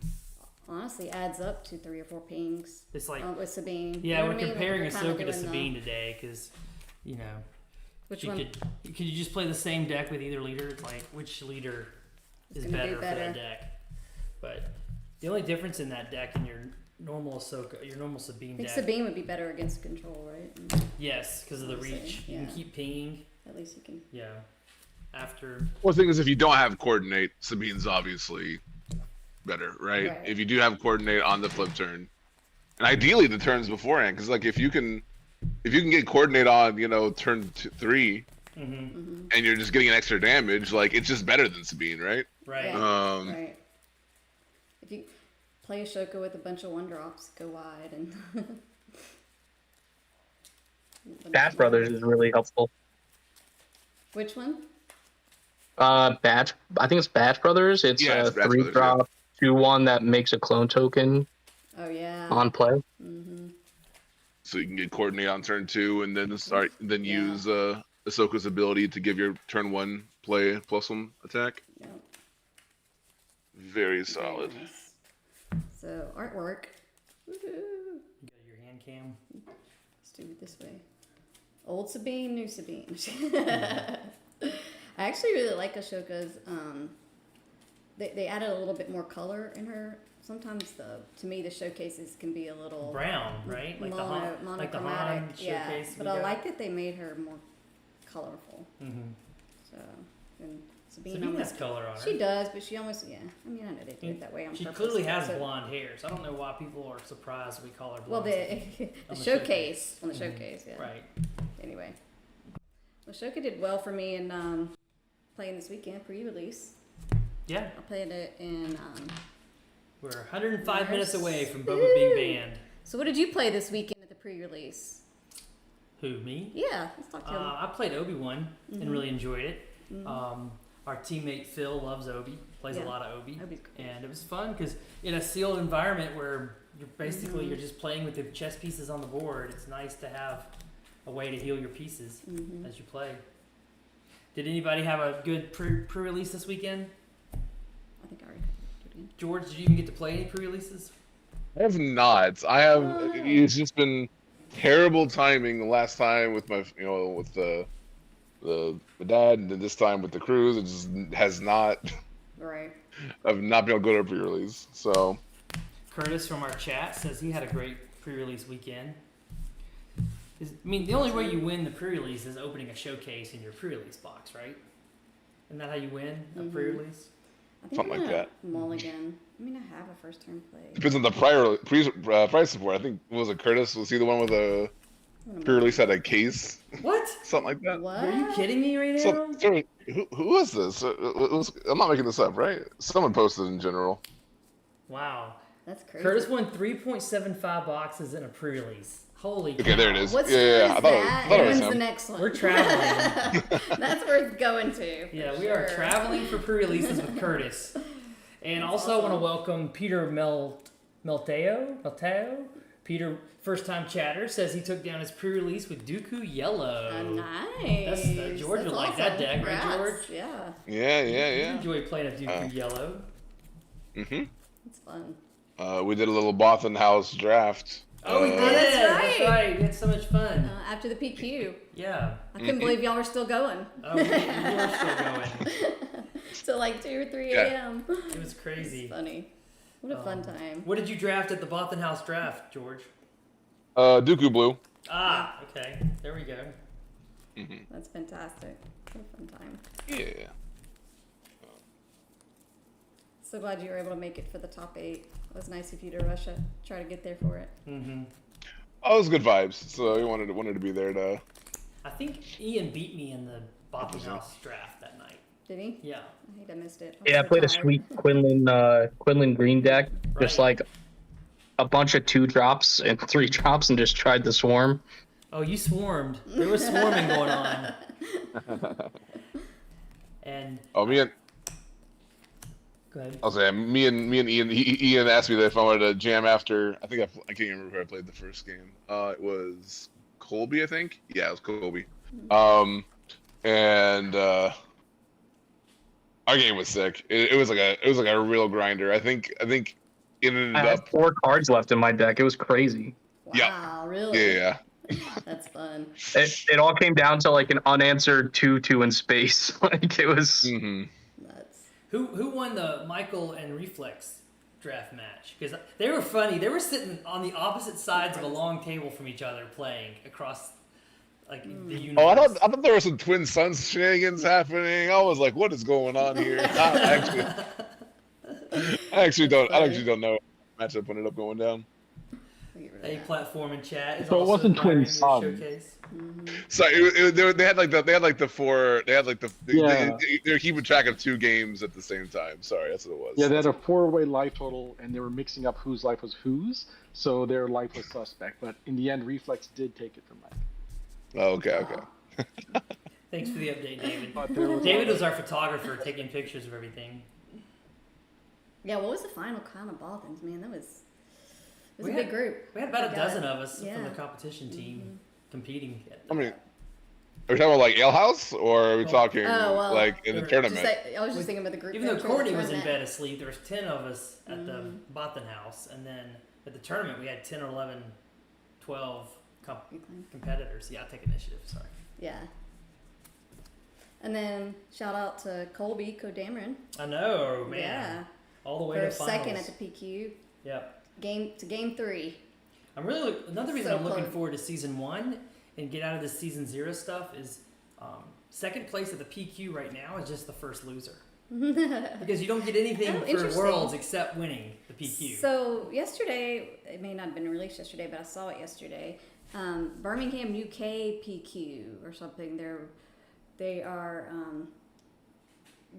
honestly adds up to 3 or 4 pings. It's like With Sabine. yeah, You know we're what I mean? Like, comparing we're kinda Ahsoka to doing the- Sabine today because you know. Which She one? could you just play the same deck with either leader? It's like which leader is gonna do better for better. that deck? But the only difference in that deck and your normal Ahsoka, your normal Sabine I think deck, Sabine would be better against control, right? yes, because of the Obviously, reach, you yeah. can keep pinging. At least you can. Yeah, after Well, the thing is, if you don't have coordinate, Sabine's obviously better, right? Right. If you do have coordinate on the flip turn, and ideally the turns beforehand, because like if you can get coordinate on, turn 3, and you're just getting an extra damage, like it's just better than Sabine, right? right. Yeah. Right. If you play Ashoka with a bunch of 1-drops, go wide and. Bash Brothers is really helpful. Which one? Batch. I think it's Batch Brothers. It's Yeah, a it's Batch 3-drop 2/1 that makes a clone token Oh yeah. on play. So you can get coordinate on turn 2, and then Yeah. use Ahsoka's ability to give your turn 1 play +1 attack. Yeah. Very solid. Very nice. So artwork. Woohoo. You got your hand cam. Let's do it this way. Old Sabine, new Sabine. I actually really like Ashoka's. They added a little bit more color in her. Sometimes to me the showcases can be a little Brown, right? Like monochromatic. like the Han yeah, showcase. but I like that they made her more colorful. Mm-hmm. So and Sabine Sabine has almost, color on her. she does, but she almost I mean I know they do it that way on She purpose. clearly has So- blonde hair, so I don't know why people are surprised we call her Well, blonde. the On the showcase on the Mhm. showcase, yeah. Right. Anyway, well, Shoka did well for me in playing this weekend pre-release. Yeah. I played it in. We're 105 minutes Yes. away from Boba being banned. So what did you play this weekend at the pre-release? Who, me? Yeah, let's talk to him. I played Obi-Wan and really enjoyed it. Mhm. Our teammate Phil loves Obi, plays a Yeah. lot of Obi. Obi's cool. And it was fun because in a sealed environment where you're basically you're just playing with the chess pieces on the board, it's nice to have a way to heal your pieces as you play. Did anybody have a good pre-release this weekend? I think I already did it. George, did you even get to play any pre-releases? I have not. I have. It's just been terrible timing the last time with my, with the dad, and then this time with the cruise. It just has not. Right. I've not been able to go to pre-release. So. Curtis from our chat says he had a great pre-release weekend. I mean, the only way you win the pre-release is opening a showcase in your pre-release box, right? Isn't that how you win a pre-release? I think Something I'm like gonna that. Mulligan. I mean, I have a first turn play. Depends on the price support. I think was it Curtis? Was he the one with the pre-release had a case? What? Something like that. What? Are you kidding me right now? So, sorry, who was this? I'm not making this up, right? Someone posted in general. Wow. That's crazy. Curtis won 3.75 boxes in a pre-release. Holy cow. Okay, there it is. What's Yeah, I thought that? it was When's him. the next one? We're traveling. That's worth going to. for Yeah, we are sure. traveling for pre-releases with Curtis. And That's also want to awesome. welcome Peter Melteo. Peter, first-time chatter, says he took down his pre-release with Dooku Yellow. Nice. George would like that deck, right, Congrats. George? Yeah, Yeah. You enjoy playing a Dooku Yellow. Mm-hmm. it's fun. We did a little Bothan house draft. Oh, we did. that's That's right. right. We had so much fun. After the PQ, Yeah. I couldn't believe y'all were still going. Oh, we were still going. Till like 2 or 3 Yeah. a.m. It was crazy. It's funny. What a fun time. What did you draft at the Bothan House draft, George? Dooku Blue. Ah, okay. There we go. That's fantastic. What a fun time. Yeah. So glad you were able to make it for the top 8. It was nice of you to rush it, try to get there for it. Mm-hmm. Oh, it was good vibes. So we wanted to be there to. I think Ian beat me in the Bothan House draft that night. Did he? Yeah. I hate I missed it. Yeah, I played a sweet Quinlan Green deck, just Right. like a bunch of 2 drops and 3 drops, and just tried the swarm. Oh, you swarmed. There was swarming going on. And Oh, me and go ahead. I'll say me and Ian. Ian asked me if I wanted to jam after. I think I can't remember who I played the first game. It was Colby, I think. Yeah, it was Colby. And our game was sick. It was like a real grinder. I think it ended I had up. 4 cards left in my deck. It was crazy. Wow, really? Yeah. That's fun. It all came down to like an unanswered 2/2 in space. Like it was. Mm-hmm. Nuts. Who won the Michael and Reflex draft match? Because they were funny. They were sitting on the opposite sides of a long table from each other, playing across like the universe. Oh, I thought there were some twin sons shenanigans happening. I was like, what is going on here? I actually don't know. Matchup ended up going down. A platform in chat. Is So it also wasn't admiring twin your sons. showcase. So they had they were keeping track of 2 games at the same time. Sorry, that's what it was. Yeah, they had a 4-way life total, and they were mixing up whose life was whose, so their life was suspect. But in the end, Reflex did take it from Mike. Oh, okay. Thanks for the update, David. But there was David was our photographer, taking pictures of everything. Yeah, what was the final count of Bothans, man? It was a We big had- group. We had about a We dozen got- of us from yeah. the competition team competing. I mean, we talking about like Alehouse, or are we talking Oh, well, like in the just tournament? I was just thinking about the group. Even though for the Courtney was in tournament. bed asleep, there was 10 of us at the Bothan house, and then at the tournament we had 10 or 11, 12 competitors. Yeah, I'll take initiative. Sorry. Yeah. And then shout out to Colby Kodamarin. I know, man. Yeah. All the way For to finals. second at the PQ. Yep. Game 3. I'm really another reason So I'm looking close. forward to season 1 and get out of this season 0 stuff is second place at the PQ right now is just the first loser. Because you don't get anything Oh, for interesting. Worlds except winning the PQ. So yesterday, it may not have been released yesterday, but I saw it yesterday. Birmingham UK PQ or something. They are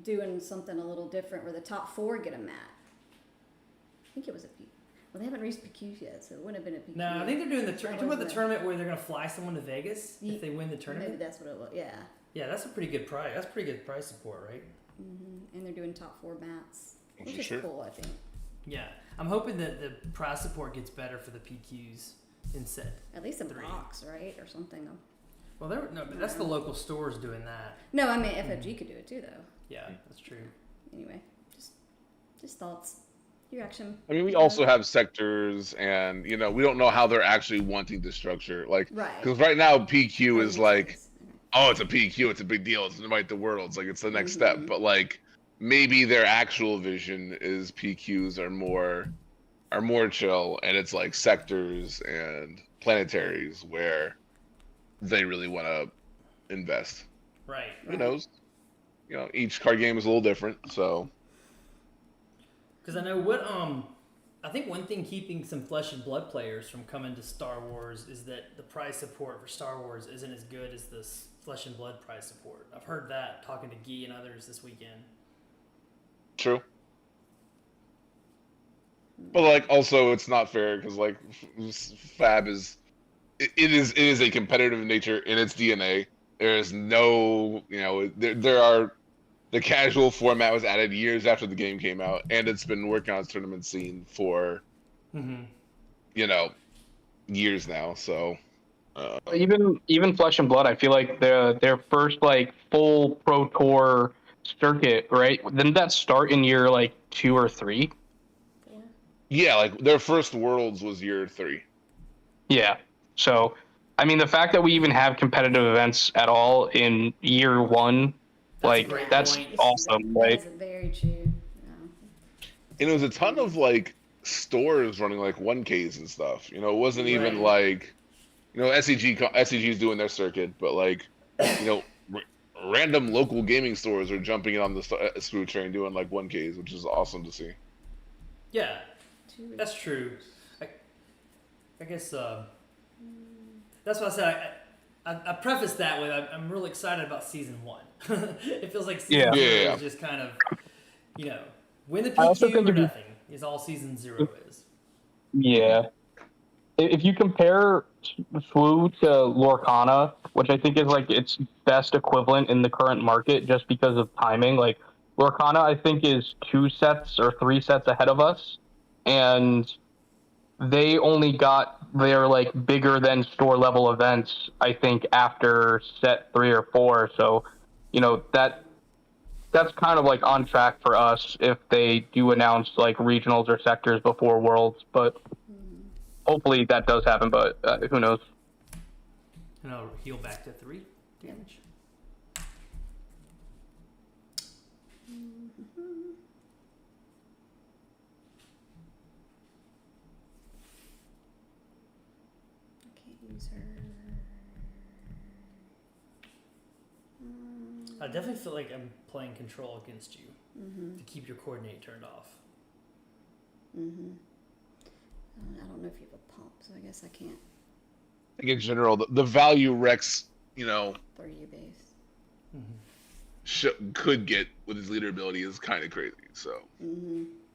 doing something a little different where the top 4 get a mat. I think it was a PQ. Well, they haven't reached PQs yet, so it wouldn't have been a PQ. No, I think they're doing the That talking about was the it. tournament where they're going to fly someone to Vegas if they win the Maybe tournament. that's what it was. Yeah. Yeah, that's a pretty good price. That's pretty good price support, right? And they're doing top 4 mats, which For is sure. cool, I think. Yeah, I'm hoping that the price support gets better for the PQs in set. At least a 3. box, right, or something. Well, but that's the local stores doing that. No, I mean FFG could do it too, though. Yeah, that's true. Anyway, just thoughts, reaction. I mean, we also have sectors, and we don't know how they're actually wanting to structure. Like, Right. because right now PQ is like, Yes. oh, it's a PQ, it's a big deal, it's invite the worlds, like it's the next step. But like, maybe their actual vision is PQs are more chill, and it's like sectors and planetaries where they really want to invest. Right. Who knows? Each card game is a little different, so. Because I know I think one thing keeping some Flesh and Blood players from coming to Star Wars is that the prize support for Star Wars isn't as good as this Flesh and Blood prize support. I've heard that talking to Guy and others this weekend. True. But like, also, it's not fair because like, Fab is it is a competitive nature in its DNA. There is no, the casual format was added years after the game came out, and it's been working on its tournament scene for, years now. So, Even Flesh and Blood, I feel like their first like full pro tour circuit, right? Didn't that start in year like 2 or 3? yeah, like their first Worlds was year 3. Yeah. So, I mean, the fact that we even have competitive events at all in year 1, that's point. awesome, That right? is very true. And it was a ton of like stores running like 1Ks and stuff. It wasn't even like, SCG is doing their circuit, but like, random local gaming stores are jumping in on the Screw train doing like 1Ks, which is awesome to see. Yeah, that's true. I guess that's why I said I prefaced that with I'm really excited about season 1. It feels like season 0 is just kind of, win the PQ or nothing is all season 0 is. Yeah. If you compare SWU to Lorcana, which I think is like its best equivalent in the current market just because of timing, like Lorcana I think is 2 sets or 3 sets ahead of us, and they only got their like bigger than store level events I think after set 3 or 4. So, that's kind of like on track for us if they do announce like regionals or sectors before Worlds, but hopefully that does happen, but who knows? And I'll heal back to 3 damage. I definitely feel like I'm playing control against you to keep your coordinate turned off. I don't know if you have a pump, so I guess I can't I think in general, the value Rex, throw you base. could get with his leader ability is kind of crazy. So.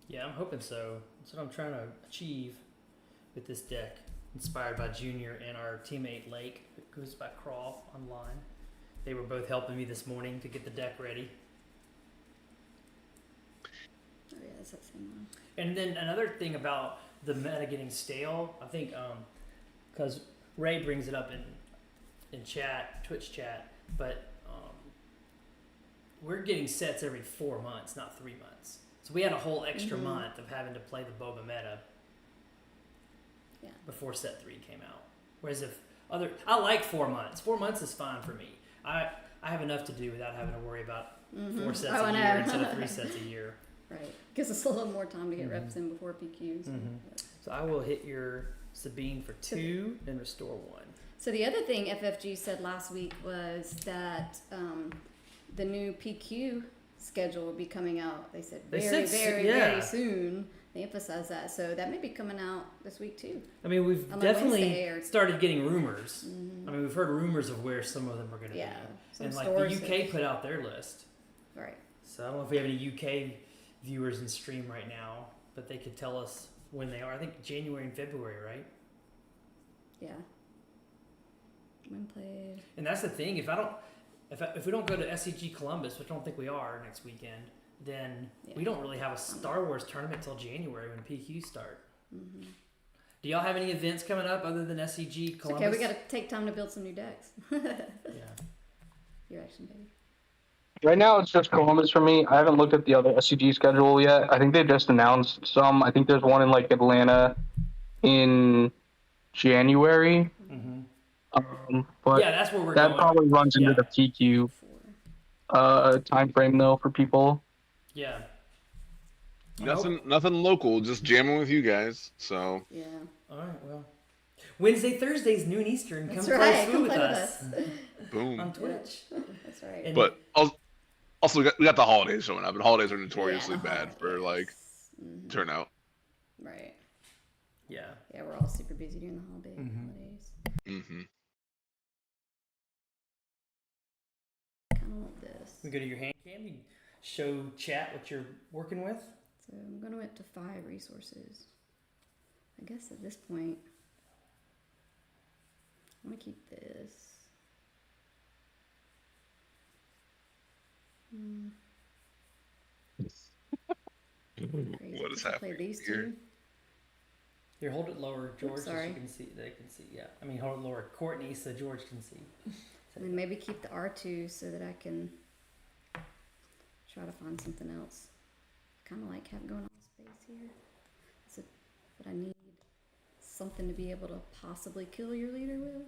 Yeah, I'm hoping so. That's what I'm trying to achieve with this deck, inspired by Junior and our teammate Lake, who goes by Crawl online. They were both helping me this morning to get the deck ready. Oh yeah, that's that same one. And then another thing about the meta getting stale, I think, because Ray brings it up in chat, Twitch chat, but we're getting sets every 4 months, not 3 months. So we had a whole extra month of having to play the Boba meta before set 3 came out. Whereas I like 4 months. 4 months is fine for me. I have enough to do without having to worry about 4 sets a year instead of 3 sets a year. Right. Gives us a little more time to get reps in before PQs. So I will hit your Sabine for 2 and restore 1. So the other thing FFG said last week was that the new PQ schedule will be very soon. They emphasized that. So that may be coming out this week too. I mean, we've definitely started getting rumors. I mean, we've heard rumors of where some of them are going to be. And like the UK put out their list. Right. So I don't know if we have any UK viewers in stream right now, but they could tell us when they are. I think January and February, right? Yeah. When played. And that's the thing. If we don't go to SCG Columbus, which I don't think we are next weekend, then we don't really have a Star Wars tournament till January when PQs start. Do y'all have any events coming up other than SCG Columbus? Okay, we got to take time to build some new decks. Your action, baby. Right now, it's just Columbus for me. I haven't looked at the other SCG schedule yet. I think they just announced some. I think there's one in like Atlanta in January. But that's where we're going. That probably runs into the PQ time frame though for people. Yeah. Nothing local, just jamming with you guys. So. Yeah. All right. Well, Wednesday, Thursdays, noon Eastern. That's Come right. play with us. Boom. On Twitch. That's right. But also we got the holidays showing up, and holidays are notoriously bad for like turnout. Right. Yeah. Yeah, we're all super busy during the holidays. Kind of want this. We go to your hand cam. You show chat what you're working with. So I'm going to went to 5 resources. I guess at this point, I want to keep this. What is happening play these here? 2. Here, hold it lower, George, so sorry. you can see. They can see. Yeah, I mean, hold it lower, Courtney, so George can see. And maybe keep the R2 so that I can try to find something else. Kind of like having going on space here. But I need something to be able to possibly kill your leader with.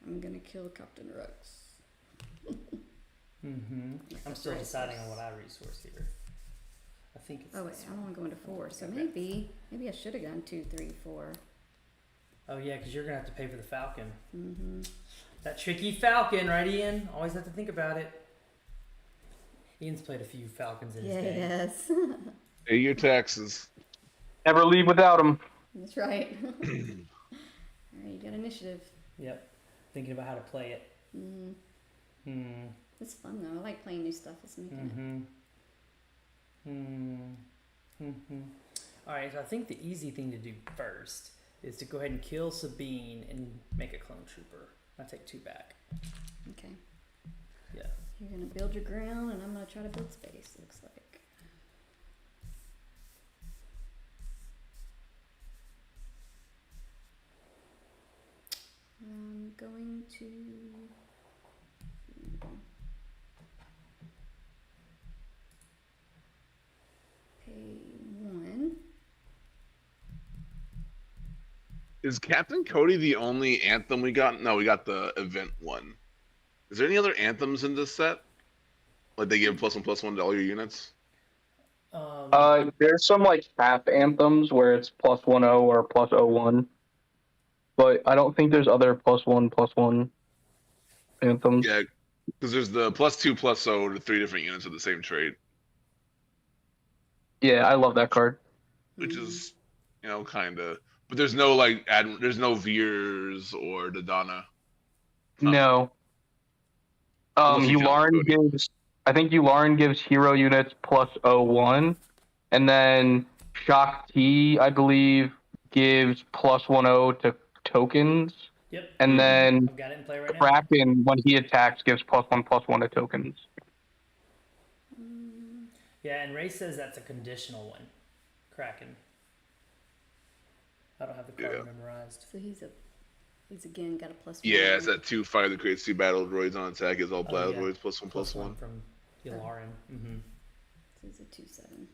I'm gonna kill Captain Rex. I'm still deciding on what I resource here. I think it's. Oh wait, I'm only going to 4, so Okay. maybe I should have gone 2, 3, 4. Oh yeah, because you're gonna have to pay for the Falcon. That tricky Falcon, right, Ian? Always have to think about it. Ian's played a few Falcons in his day. Yes. Pay your taxes. Never leave without them. That's right. All right, you got initiative. Yep. Thinking about how to play it. It's fun though. I like playing new stuff. It's making All right, so I think the easy thing to do first is to go ahead and kill Sabine and make a clone trooper. I'll take 2 back. Okay. Yeah. You're gonna build your ground, and I'm gonna try to build space. Looks like. I'm going to. Pay 1. Is Captain Cody the only anthem we got? No, we got the event one. Is there any other anthems in this set? Like they give +1/+1 to all your units? There's some like half anthems where it's +10 or +01, but I don't think there's other +1/+1 anthems. Yeah, because there's the +2/+0 to 3 different units of the same trait. Yeah, I love that card. Which is, kind of. But there's no there's no Veers or Dodonna. No. Unless you count Yularen Cody. gives. I think Yularen gives hero units +01, and then Shock T, I believe, gives +10 to tokens. Yep. And then I've got it in play right now. Kraken, when he attacks, gives +1/+1 to tokens. Yeah, and Ray says that's a conditional one. Kraken. I don't have the card memorized. So he's a He's again got a +1. Yeah, it's that 2 fire that creates 2 battle droids on attack. Is all battle yeah. droids +1/+1. +1 from Yularen. Mm-hmm. So he's a 2/7.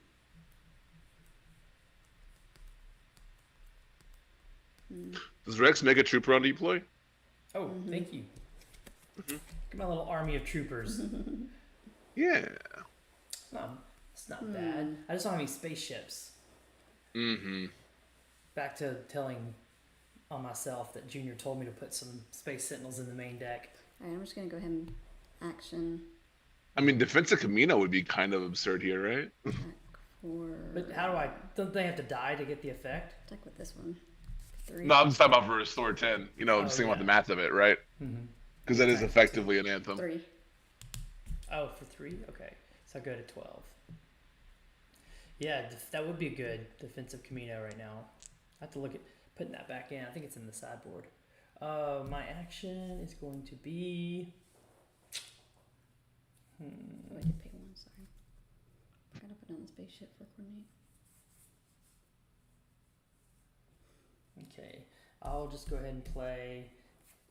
Does Rex make a trooper on deploy? Oh, thank you. Look at my little army of troopers. Yeah. It's not bad. I just don't have any spaceships. Mm-hmm. Back to telling on myself that Junior told me to put some Space Sentinels in the main deck. Alright, I'm just gonna go ahead and action. I mean, defensive Camino would be kind of absurd here, right? Attack for. But how do I? Don't they have to die to get the effect? Attack with this one. 3. No, I'm just talking about for Restore 10. You know, just thinking about the math of it, right? Because that is effectively an anthem. 3. Oh, for 3? Okay. So I go to 12. Yeah, that would be a good defensive Camino right now. I have to look at putting that back in. I think it's in the sideboard. My action is going to be... Oh, I did pay 1, sorry. Forgot to put on the spaceship for coordinate. Okay, I'll just go ahead and play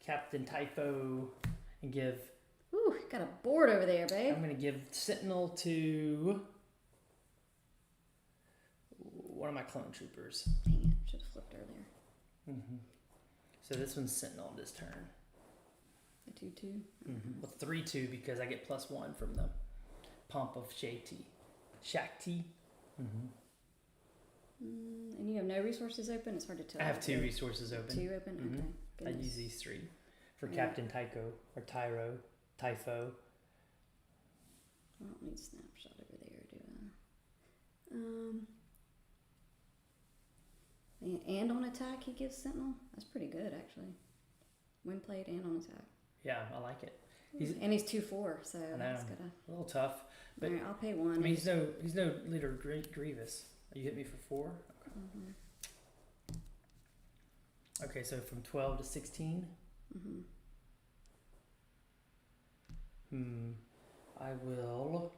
Captain Typho and give... Ooh, got a board over there, babe. I'm going to give Sentinel to one of my clone troopers. Dang it, should have flipped earlier. So this one's Sentinel this turn. A 2/2. Well, 3/2 because I get +1 from the pump of Shakti. And you have no resources open? It's hard to tell. I have 2 resources open. 2 open? Okay. I Goodness. use these 3 for Yeah. Captain Tycho or Typho. I don't need snapshot over there, do I? And on attack he gives Sentinel? That's pretty good, actually. When played and on attack. Yeah, I like it. He's 2/4, so I know, that's gotta. a little tough, but Alright, I'll pay 1. I mean he's no leader Grievous. You hit me for 4. Okay, so from 12 to 16. I will,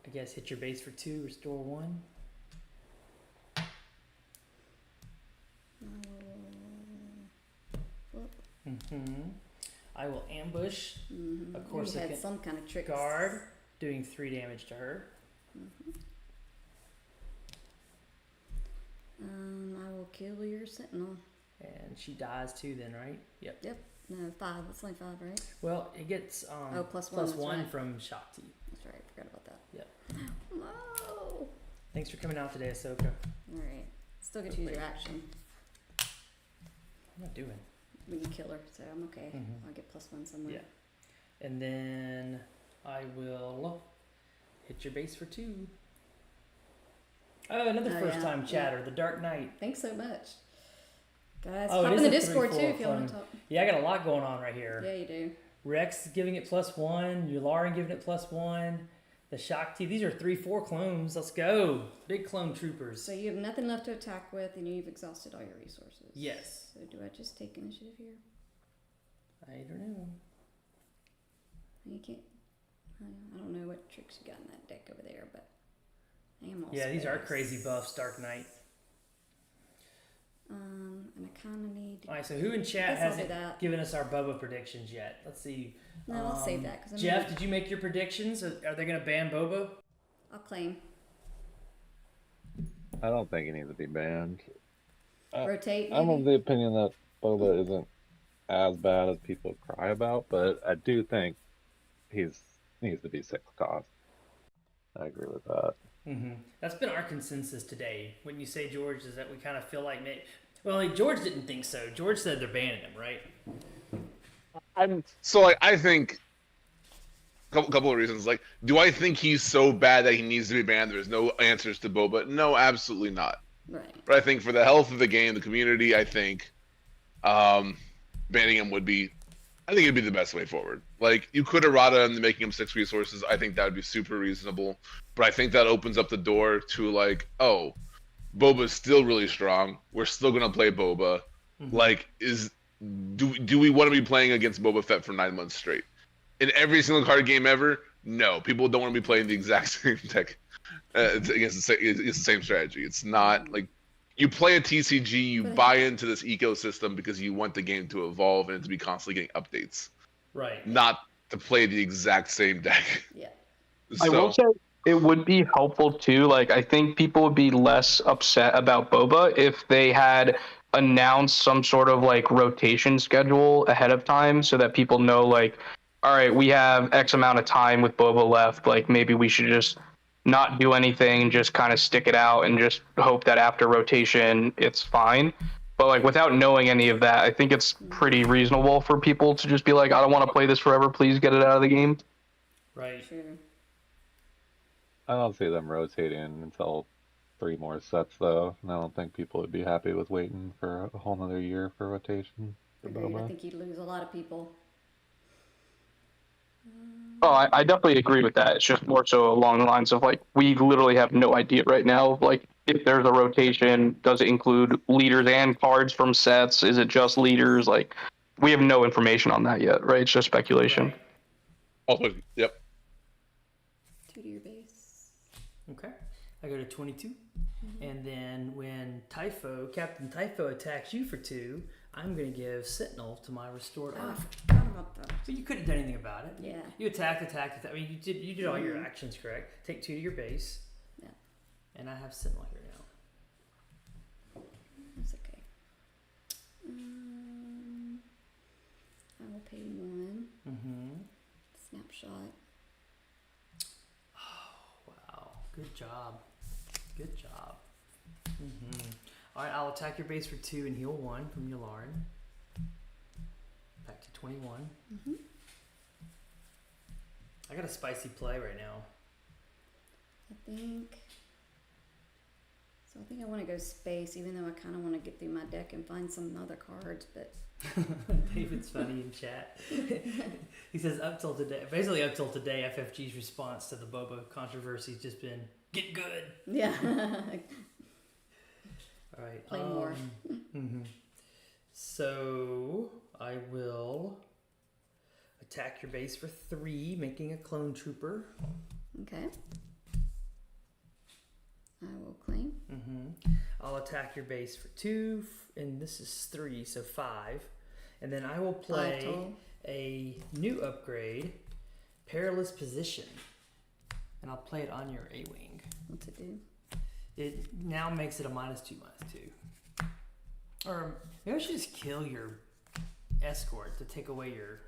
I guess, hit your base for 2, restore 1. I will ambush. Of course, you I had can some kind of trick. guard, doing 3 damage to her. I will kill your Sentinel. And she dies too then, right? Yep. Yep. No, 5. It's only 5, right? Well, it gets +1, plus that's 1 right. from Shakti. That's right. I forgot about that. Yep. No. Thanks for coming out today, Ahsoka. Alright. Still get to use your action What am I doing? when you kill her, so I'm okay. I'll get +1 somewhere. Yeah. And then I will hit your base for 2. Oh, another first time chatter, the Dark Knight. Thanks so much. Guys, Oh, hop it in the is a Discord 3/4 too if you want clone. to talk. Yeah, I got a lot going on right here. Yeah, you do. Rex giving it +1, Yularen giving it +1, the Shakti. These are 3/4 clones. Let's go. Big clone troopers. So you have nothing left to attack with, and you've exhausted all your resources. Yes. So do I just take initiative here? I don't know. You can't. I don't know what tricks you got in that deck over there, but I am all Yeah, these are space. crazy buffs, Dark Knight. And I kind of need. All right, so who in chat guess I'll do hasn't that. given us our Bubba predictions yet? Let's see. No, I'll save that because Jeff, did you make your predictions? Are they going to ban Boba? I'll claim. I don't think he needs to be banned. Rotate. I'm of Maybe? the opinion that Boba isn't as bad as people cry about, but I do think needs to be 6 cost. I agree with that. That's been our consensus today. When you say George, is that we kind of feel like George didn't think so. George said they're banning him, right? I think couple of reasons. Like, do I think he's so bad that he needs to be banned? There's no answers to Boba. No, absolutely not. Right. But I think for the health of the game, the community, I think banning him would be, I think it'd be the best way forward. Like, you could errata him, making him 6 resources. I think that would be super reasonable. But I think that opens up the door to, like, oh, Boba's still really strong. We're still gonna play Boba. Like, do we want to be playing against Boba Fett for 9 months straight? In every single card game ever? No. People don't want to be playing the exact same deck against the same strategy. It's not like You play a TCG, you But- buy into this ecosystem because you want the game to evolve and to be constantly getting updates, Right. not to play the exact same deck. Yeah. I will say it would be helpful too. Like, I think people would be less upset about Boba if they had announced some sort of like rotation schedule ahead of time so that people know, like, all right, we have X amount of time with Boba left. Like, maybe we should just not do anything, just kind of stick it out and just hope that after rotation it's fine. But like, without knowing any of that, I think it's pretty reasonable for people to just be like, I don't want to play this forever. Please get it out of the game. Right. Sure. I don't see them rotating until 3 more sets, though. And I don't think people would be happy with waiting for a whole another year for rotation for Agreed. I Boba. think you'd lose a lot of people. Oh, I definitely agree with that. It's just more so along the lines of like, we literally have no idea right now. Like, if there's a rotation, does it include leaders and cards from sets? Is it just leaders? Like, we have no information on that yet, right? It's just speculation. Right. Also, yep. 2 to your base. Okay. I go to 22. And then when Captain Typho attacks you for 2, I'm going to give Sentinel to my restored Oh, I Earth. forgot about that. But you couldn't do anything about it. Yeah. You attacked. I mean, you did all your actions correct. Take 2 to your base. Yeah. And I have Sentinel here now. That's okay. I will pay 1. Mm-hmm. Snapshot. Wow. Good job. Good job. Mm-hmm. All right, I'll attack your base for 2 and heal 1 from Yularen. Back to 21. Mm-hmm. I got a spicy play right now. I think I want to go space, even though I kind of want to get through my deck and find some other cards, but David's funny in chat. He says up till today, FFG's response to the Boba controversy has just been, get good. yeah. All right. Play more. Mm-hmm. So I will attack your base for 3, making a clone trooper. Okay. I will claim. Mm-hmm. I'll attack your base for 2, and this is 3, so 5. And then I will play 5 total. a new upgrade, Perilous Position. And I'll play it on your A-Wing. What's it do? It now makes it a -2/-2. Or maybe I should just kill your escort to take away your...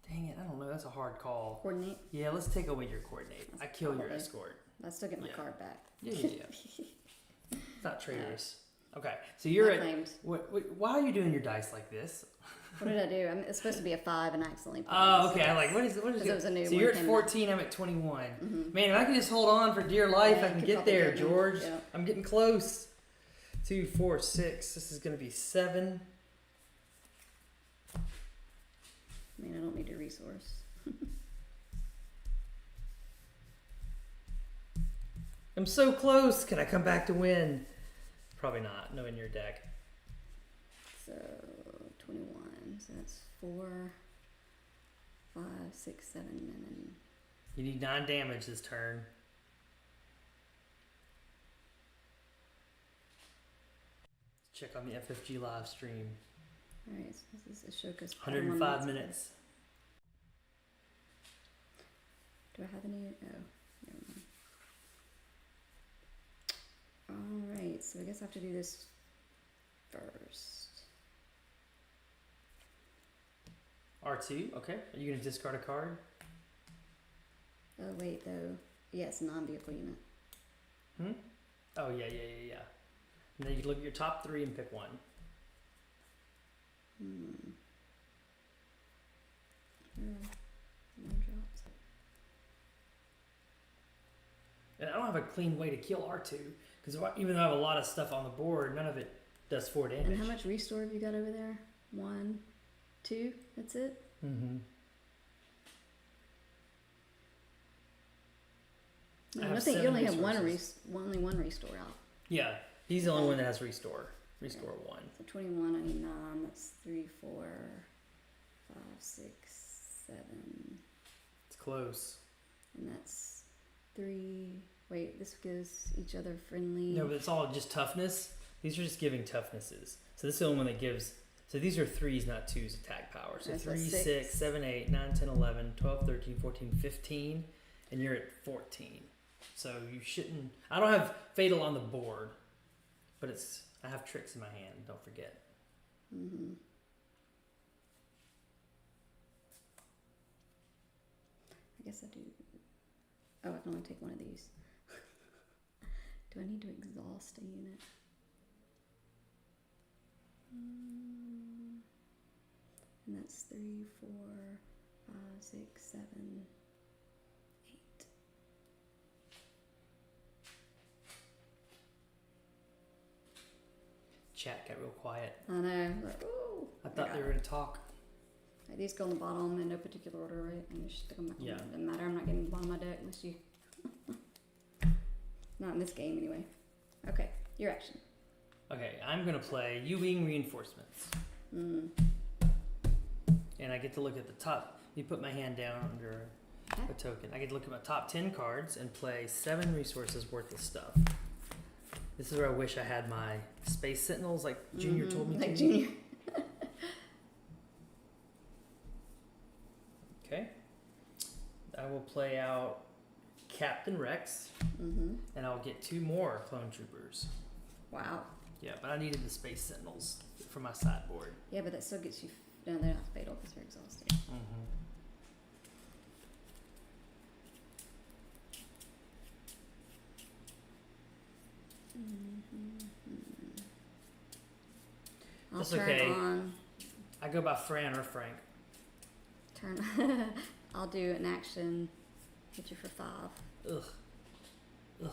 Dang it, I don't know. That's a hard call. Coordinate? Yeah, let's take away your coordinate. I kill your escort. I still get my Yeah. card back. Yeah. It's not traitorous. Okay, so you're Not at... claimed. Why are you doing your dice like this? What did I do? It's supposed to be a 5 and I accidentally put Oh, okay. I'm like, what is it? Because it was a new So one you're at came 14. I'm at 21. Mm-hmm. Man, if I can just hold on for dear life, Yeah, I you can could get probably there, get me. George. Yeah. I'm getting close. 2, 4, 6. This is going to be 7. I mean, I don't need a resource. I'm so close. Can I come back to win? Probably not. No in your deck. So 21. So that's 4, 5, 6, 7, and then You need 9 damage this turn. Check on the FFG live stream. all right. So this is Ashoka's 105 minutes. Do I have any? Oh, never mind. All right. So I guess I have to do this first. R2. Okay. Are you going to discard a card? Oh wait, though. Yes, non-vehicle unit. Oh, yeah. And then you look at your top 3 and pick 1. One drops. And I don't have a clean way to kill R2 because even though I have a lot of stuff on the board, none of it does 4 damage. And how much restore have you got over there? 1, 2. That's it. Mm-hmm. I No, have I think you 7 only have resources. only one restore out. Yeah, he's the only one that has restore. Restore 1. So 21, I need 9. That's 3, 4, 5, 6, 7. It's close. And that's 3, Wait, this gives each other friendly. No, but it's all just toughness. These are just giving toughnesses. So this is the only one that gives. So these are 3s, not 2s attack power. So That's 3, a 6, 7, 8, 9, 10, 11, 12, 13, 14, 15. And you're at 14. So you shouldn't. I don't have fatal on the board. But I have tricks in my hand, don't forget. Mm-hmm. I guess I do. Oh, I can only take one of these. Do I need to exhaust a unit? And that's 3, 4, 5, 6, 7, 8. Chat got real quiet. I know. Like, ooh, I thought they were going to talk. These go on the bottom in no particular order, right? And you just stick them back on. Yeah. Doesn't matter. I'm not getting the bottom of my deck unless you. Not in this game, anyway. Okay, your action. Okay, I'm going to play U-Wing Reinforcements. Mm. And I get to look at the top. You put my hand down under a token. I get to look at my top 10 cards and play 7 resources worth of stuff. This is where I wish I had my Space Sentinels, like Junior told me like to. Junior. Okay. I will play out Captain Rex, and I'll get 2 more Clone Troopers. Wow. Yeah, but I needed the Space Sentinels for my sideboard. Yeah, but that still gets you. No, they're not fatal because they're exhausted. I'll That's turn okay. on. I go by Fran or Frank. Turn. I'll do an action. Hit you for 5. Ugh. Ugh.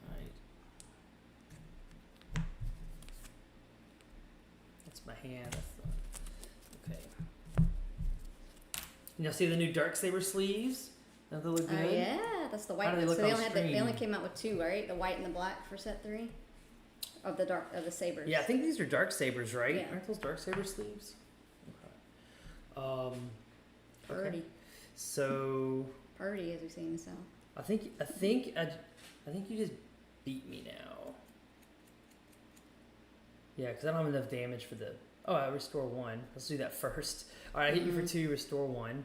Alright. That's my hand. That's the... Okay. Y'all see the new Darksaber sleeves? Don't they look good? Oh yeah, that's the white How do they one. look So on they only screen? came out with 2, right? The white and the black for set 3 of the sabers. Yeah, I think these are Darksabers, right? Yeah. Aren't those Darksaber sleeves? Okay. Purdy. So Purdy, as we say in the South. I think you just beat me now. Yeah, because I don't have enough damage for the. Oh, I restore 1. Let's do that first. All right, I hit you for 2. Restore 1.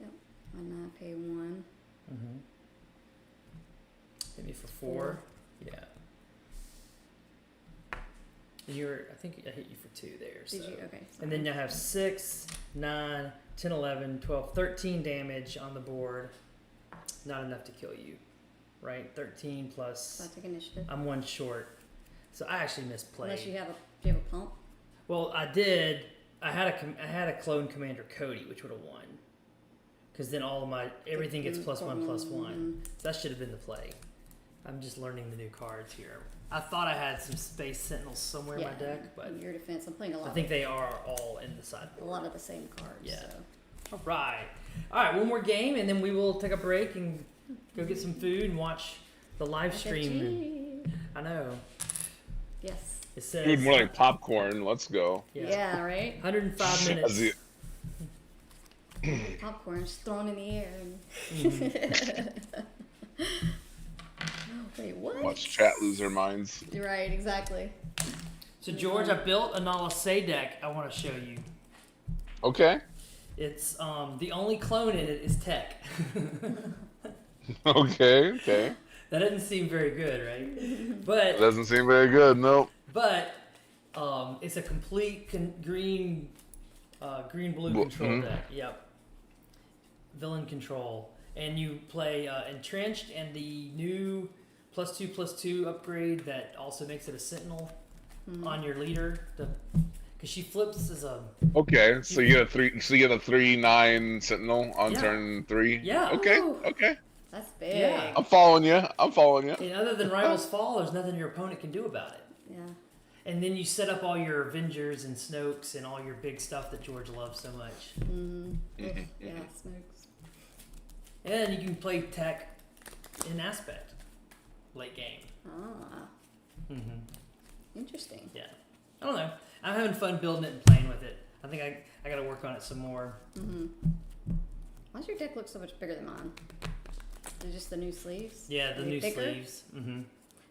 Yep. And I pay 1. Mm-hmm. Hit me for 4. Yeah. And I think I hit you for 2 there. So. Did you? Okay. And then you have 6, 9, 10, 11, 12, 13 damage on the board. Not enough to kill you, right? 13 plus. So I take initiative. I'm 1 short, so I actually misplayed. Unless you have a pump. Well, I did. I had a clone Commander Cody, which would have won. Because then all of everything gets +1/+1. So that should have been the play. I'm just learning the new cards here. I thought I had some Space Sentinels somewhere in my deck, but your defense. I'm playing a lot. I think they are all in the sideboard. A lot of the same cards. Yeah. So. All right. One more game, and then we will take a break and go get some food and watch the live stream. I know. Yes. It says Dude, more like popcorn. Let's go. Yeah, right? 105 minutes. Popcorn just thrown in the air. And wait, what? Watch chat lose their minds. You're right, exactly. So George, I built a Nala Say deck I want to show you. Okay. It's the only clone in it is Tech. Okay. That doesn't seem very good, right? But Doesn't seem very good, nope. But it's a complete green blue control deck. Yep. Villain control, and you play entrenched and the new +2/+2 upgrade that also makes it a sentinel on your leader. Because she flips as a. Okay, so you get a 3/9 sentinel on turn 3. Yeah. Okay. Ooh. Okay. That's big. Yeah. I'm following you. And other than Rival's Fall, there's nothing your opponent can do about it. Yeah. And then you set up all your Avengers and Snokes and all your big stuff that George loves so much. Yeah, smokes. And you can play Tech in Aspect late game. Ah. Interesting. Yeah. I don't know. I'm having fun building it and playing with it. I think I got to work on it some more. Why does your deck look so much bigger than mine? Is it just the new sleeves? Yeah, the Are they new thicker? sleeves. Mm-hmm.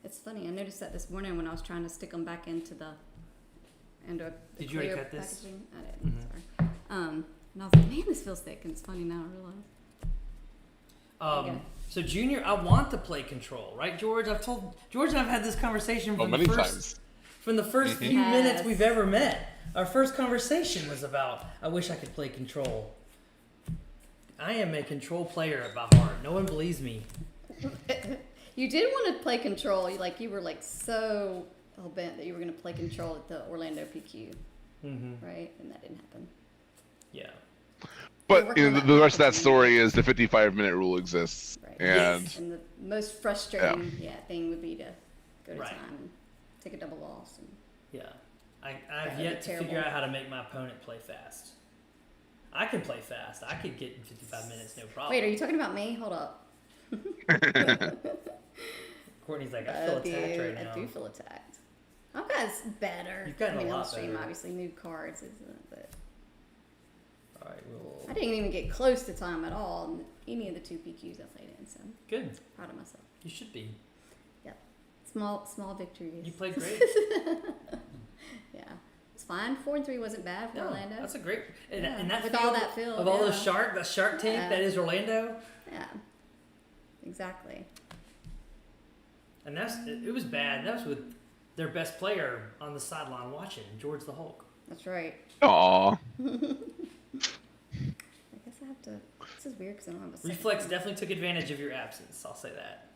It's funny. I noticed that this morning when I was trying to stick them back into the Did you already clear cut this? packaging. I didn't. Sorry. And I was like, man, this feels thick, and it's funny now I realize. Okay. So Junior, I want to play Control, right, George? I've told George and I've had this conversation from many the first times. from the first few minutes we've ever met. Our first conversation was about, I wish I could play Control. I am a Control player by heart. No one believes me. You did want to play Control. You were so hell bent that you were going to play Control at the Orlando PQ, right? And that didn't happen. Yeah. But the rest of that story is the 55-minute rule exists, Right. and the most frustrating thing would be to go to Right. time and take a double loss. And Yeah. That I've would yet be to figure terrible. out how to make my opponent play fast. I can play fast. I could get in 55 minutes, no problem. wait, are you talking about me? Hold up. Courtney's like, I feel attacked right now. I do feel attacked. I've got better. You've gotten a on lot the stream, better. obviously, new cards, but All right, I didn't even get close to time at all in any of the two PQs I played in, so I'm good. proud of myself. You should be. Yep. Small victories. You played great. Yeah. It's fine. 4-3 wasn't bad for No, Orlando. that's a great. And, Yeah, and that with field, all that field, of all yeah. the shark tank Yeah. that is Orlando. Yeah. Exactly. And it was bad. That was with their best player on the sideline watching, George the Hulk. That's right. aw, I guess I have to. This is weird because I don't have a second Reflex one. definitely took advantage of your absence. I'll say that.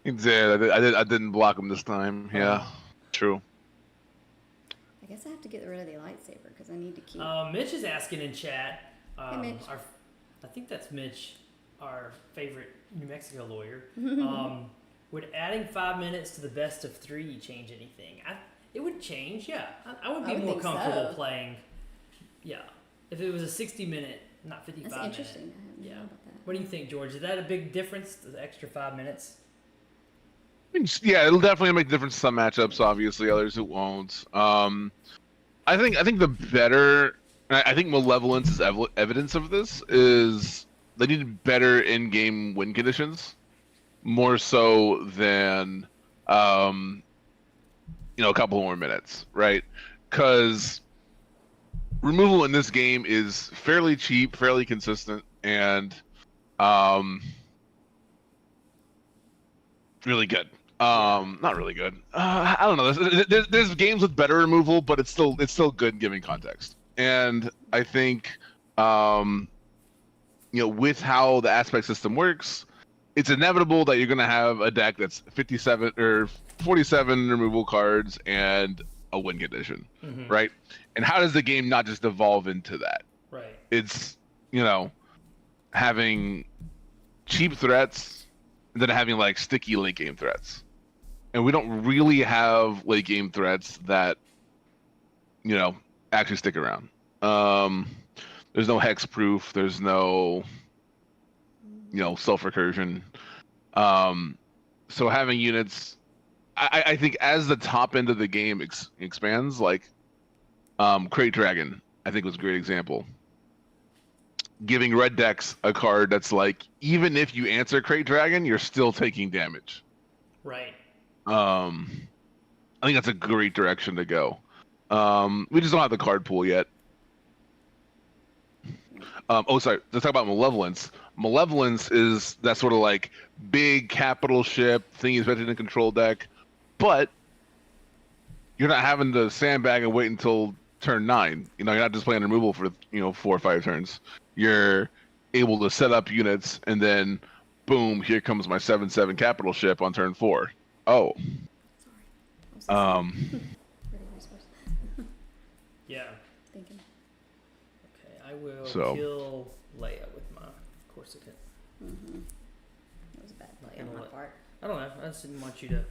he did. I didn't block him this time. Yeah, true. I guess I have to get rid of the lightsaber because I need to keep. Mitch is asking in chat. Hey, Mitch. I think that's Mitch, our favorite New Mexico lawyer. Would adding 5 minutes to the best of 3 change anything? It would change, yeah. I would be I would more think comfortable so. playing. Yeah, if it was a 60-minute, not 55 That's minute. interesting. I hadn't Yeah. thought about that. What do you think, George? Is that a big difference? The extra 5 minutes? I mean, yeah, it'll definitely make a difference to some matchups. Obviously, others it won't. I think the better. I think Malevolence is evidence of this. Is they need better in-game win conditions, more so than a couple more minutes, right? Because removal in this game is fairly cheap, fairly consistent, and really good. Not really good. I don't know. There's games with better removal, but it's still good given context. And I think, with how the aspect system works, it's inevitable that you're gonna have a deck that's 57 or 47 removal cards and a win condition, right? And how does the game not just evolve into that? Right. It's having cheap threats and then having like sticky late game threats. And we don't really have late game threats that, actually stick around. There's no hex proof. There's no, self recursion. So having units, I think as the top end of the game expands, like Crate Dragon, I think was a great example. Giving red decks a card that's like, even if you answer Crate Dragon, you're still taking damage. Right. I think that's a great direction to go. We just don't have the card pool yet. Sorry. Let's talk about Malevolence. Malevolence is that sort of like big capital ship thing is in a control deck, but you're not having to sandbag and wait until turn 9. You're not just playing removal for 4 or 5 turns. You're able to set up units and then, boom! Here comes my 7/7 capital ship on turn 4. Oh. Yeah. Thinking. Okay, I will So. kill Leia with my Corsican. That was a bad play Not on gonna my let- part. I don't know. I just didn't want you to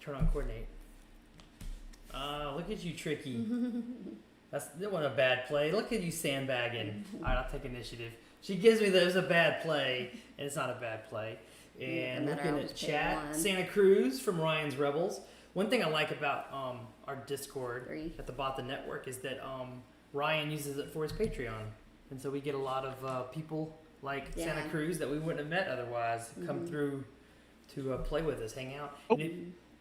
turn on coordinate. Look at you, Tricky. That wasn't a bad play. Look at you sandbagging. All right, I'll take initiative. She gives me that it was a bad play, and it's not a bad play. And no matter, looking I'll at just pay chat, 1. Santa Cruz from Ryan's Rebels. One thing I like about our Discord 3. at the Bothan Network is that Ryan uses it for his Patreon, and so we get a lot of people like Santa Cruz that we wouldn't have met otherwise come through to play with us, hang out. Oh,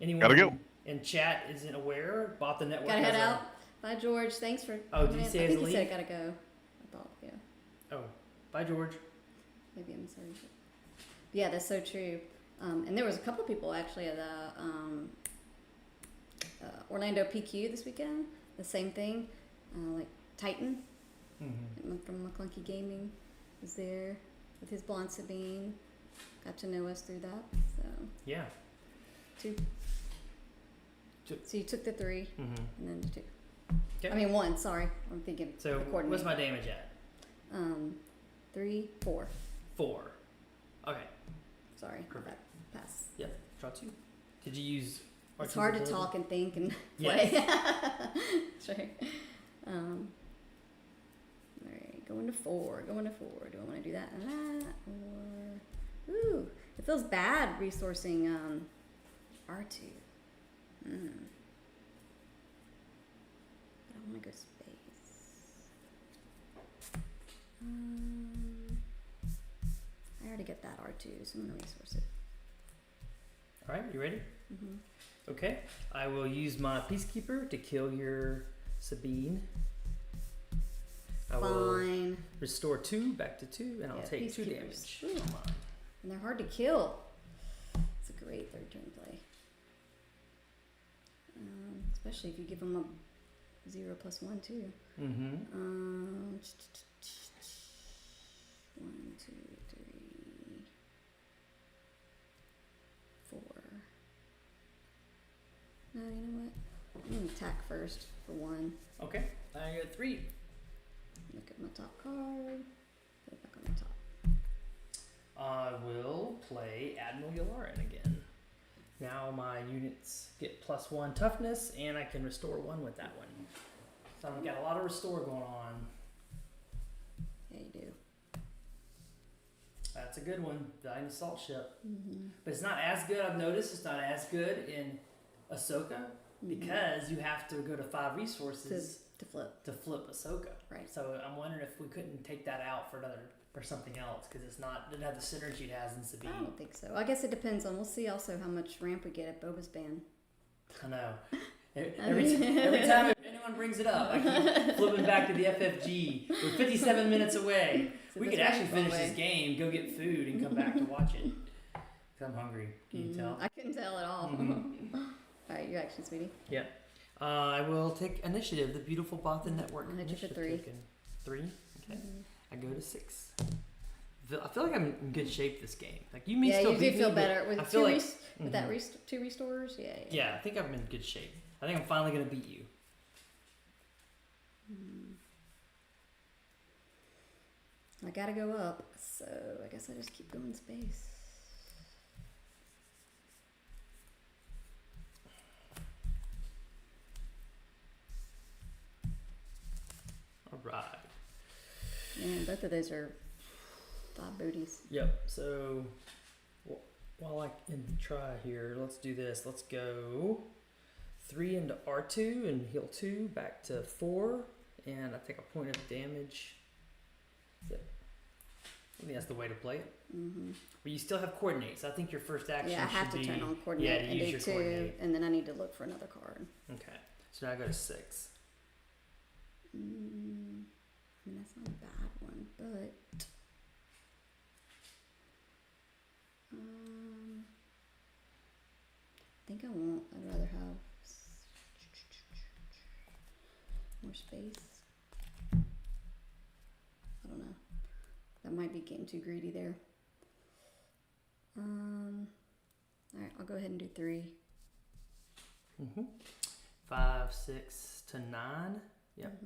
anyone gotta go. in chat isn't aware, Bothan Network. Gotta has head out. Bye, George. Thanks for. Oh, did he say I think his he said leave? gotta go. I thought, yeah. Oh, bye, George. Maybe I'm sorry. Yeah, that's so true. And there was a couple of people actually at the Orlando PQ this weekend. The same thing, like Titan from McClunky Gaming was there with his blonde Sabine. Got to know us through that. So Yeah. 2. So you took the 3 and then the 2. Okay. I mean 1. Sorry, I'm thinking. So what's my damage at? 3, 4. 4. Okay. Sorry. Perfect. Pass. Yep. Draw 2. Did you use? It's hard to talk and think and Yes. play. That's right. All right, going to 4. Do I want to do that and that? Or ooh, it feels bad resourcing R2. I don't want to go space. I already get that R2, so I'm gonna resource it. All right. You ready? Okay. I will use my Peacekeeper to kill your Sabine. I will Fine. restore 2 back to 2, and I'll take 2 Peacekeepers. damage. Ooh. Come on. And they're hard to kill. It's a great 3rd turn play. Especially if you give them a 0+1 too. 1, 2, 3, 4. No, you know what? I'm gonna attack first for 1. Okay. I got 3. Look at my top card. Put it back on the top. I will play Admiral Yularen again. Now my units get +1 toughness, and I can restore 1 with that one. So I've got a lot of restore going on. Yeah, you do. That's a good one, the assault ship. But it's not as good. I've noticed it's not as good in Ahsoka because you have to go to 5 resources To flip. to flip Ahsoka. Right. So I'm wondering if we couldn't take that out for something else because it's not didn't have the synergy it has in Sabine. I don't think so. I guess it depends on. We'll see also how much ramp we get at Boba's band. I know. Every time anyone brings it up, I keep flipping back to the FFG. We're 57 minutes away. So We this could actually one's finish away. this game, go get food, and come back to watch it. 'Cause I'm hungry. Can you tell? I couldn't tell at all. All right, your action, sweetie. Yeah. I will take initiative, the beautiful Bothan Network. I'm gonna take a initiative 3. token. 3? Okay. I go to 6. I feel like I'm in good shape this game. Like you may Yeah, still you beat do feel me, but better with I feel like with that 2 restorers. Yeah. yeah, I think I'm in good shape. I think I'm finally gonna beat you. I gotta go up, so I guess I just keep going space. All right. Man, both of those are 5 booties. Yep. So while I can try here, let's do this. Let's go 3 into R2 and heal 2 back to 4, and I take a point of damage. Yep. I think that's the way to play it. But you still have coordinates. I think your first action Yeah, I have should to be turn on coordinate to and use do your 2, coordinate. and then I need to look for another card. Okay. So now I go to 6. I mean, that's not a bad one, but I think I won't. I'd rather have more space. I don't know. That might be getting too greedy there. Alright, I'll go ahead and do 3. 5, 6 to 9. Yep.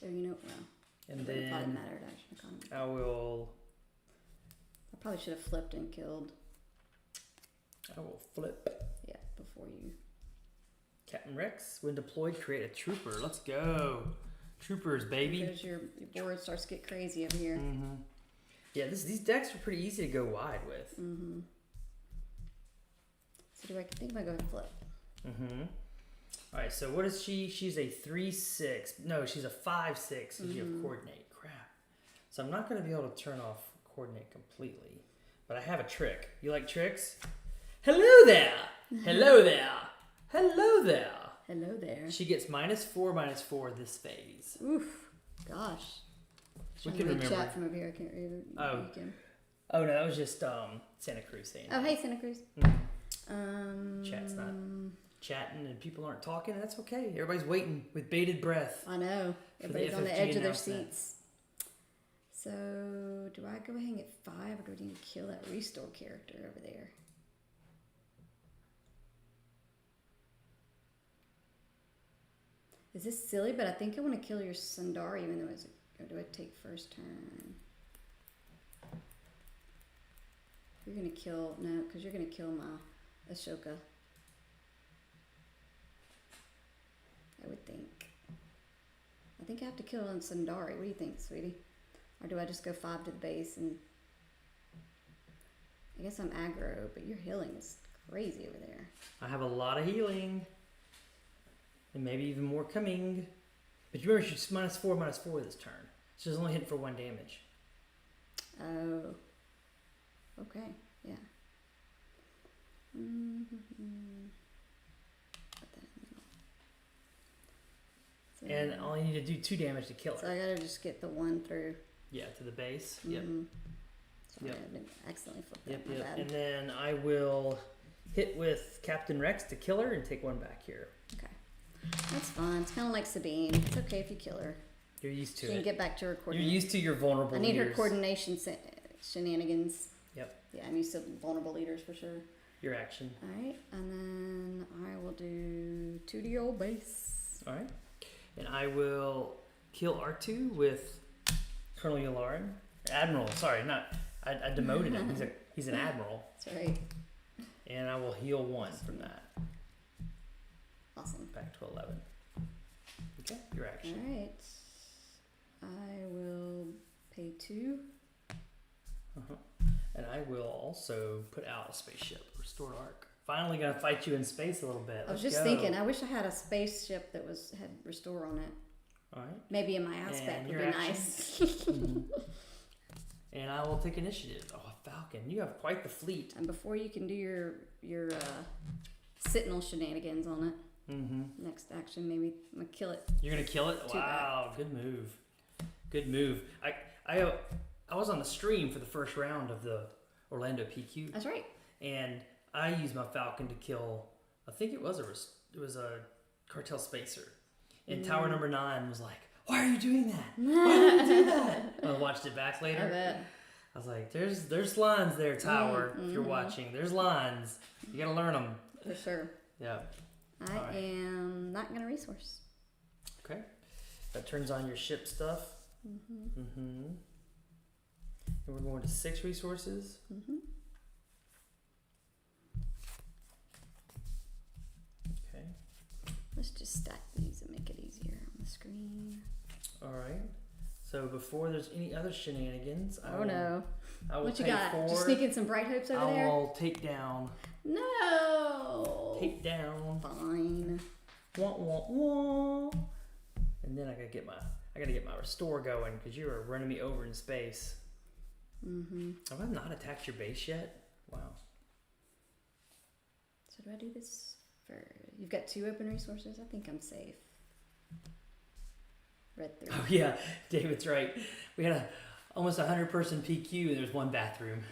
Oh, you know, well, And it probably then mattered action economy. I will I probably should have flipped and killed, flip. yeah, before you. Captain Rex, when deployed, create a trooper. Let's go. Troopers, baby. Because your board starts to get crazy over here. Yeah, these decks are pretty easy to go wide with. So I think I'm gonna go ahead and flip. Mm-hmm. All right, so what is she? She's a 3/6. No, she's a 5/6. So you have coordinate. Crap. So I'm not going to be able to turn off coordinate completely. But I have a trick. You like tricks? Hello there. Hello there. Hello there. Hello there. She gets -4/-4 this phase. Oof. Gosh. We Trying can to read remember. chat from over here. I can't read it. Oh. You can. Oh no, that was just Santa Cruz saying. Oh, hey, Santa Cruz. Chat's not chatting and people aren't talking. That's okay. Everybody's waiting with bated breath. I know. For the Everybody's on the FFG edge of their announcement. seats. So, do I go ahead and get 5 or do I need to kill that restore character over there? Is this silly? But I think I want to kill your Sundari even though it's or do I take first turn? You're going to kill... No, because you're going to kill my Ashoka. I would think. I think I have to kill on Sundari. What do you think, sweetie? Or do I just go 5 to the base and... I guess I'm aggro, but your healing is crazy over there. I have a lot of healing. And maybe even more coming. But you remember she's -4/-4 this turn. She's only hitting for 1 damage. Oh. Okay, yeah. Put that in the middle. And all you need to do 2 damage to kill her. So I gotta just get the 1 through. Yeah, to the base. Yep. Sorry, Yep. I didn't accidentally flip Yep, that. My yep. bad. And then I will hit with Captain Rex to kill her and take 1 back here. Okay. That's fine. It's kind of like Sabine. It's okay if you kill her. You're used to She can it. get back to her You're coordinate. used to your vulnerable I need her leaders. coordination shenanigans. Yep. Yeah, I'm used to vulnerable leaders for sure. Your action. Alright, and then I will do 2 to your old base. All right. And I will kill R2 with Colonel Yularen. Admiral, sorry, not... I demoted him. He's an admiral. That's right. And I will heal 1 from that. Awesome. Back to 11. Okay, your action. Alright. I will pay 2. And I will also put out a spaceship. Restored Arc. Finally gonna fight you in space a little bit. I was just thinking, I wish I had a spaceship that had restore on it. Alright. Maybe in my aspect would your be action? nice. And I will take initiative. Oh, Falcon, you have quite the fleet. And before you can do your Sentinel shenanigans on it, next action maybe I'm gonna kill it. You're gonna kill it? Too Wow, good move. Good move. I was on the stream for the first round of the Orlando PQ. That's right. And I used my Falcon to kill, I think it was a cartel spacer. And Tower number 9 was like, why are you doing that? Why did you do that? I watched it back later. I bet. I was like, there's lines there, Tower, if you're watching. There's lines. You gotta learn them. For sure. Yeah. I am not gonna resource. Okay. That turns on your ship stuff. And we're going to 6 resources. Okay. Let's just stack these and make it easier on the screen. All right. So before there's any other shenanigans, I will What you pay got? 4. Just sneaking some bright hopes over I there? will take down. No. Take down. Fine. Wah, wah, wah. And then I gotta get my restore going because you are running me over in space. Have I not attacked your base yet? Wow. So do I do this for... You've got 2 open resources? I think I'm safe. Read through. Oh yeah, David's right. We had almost 100-person PQ and there's 1 bathroom.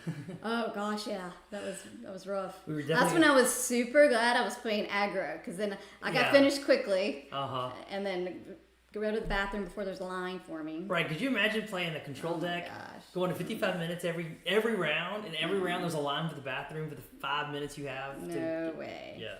Oh gosh, yeah, that was rough. We were That's definitely. when I was super glad I was playing aggro because then I got Yeah. finished quickly And and then go to the bathroom before there's a line for me. right, could you imagine playing a control deck, going to 55 minutes every round, and every round there's a line for the bathroom for the 5 minutes you have? No way. Yeah.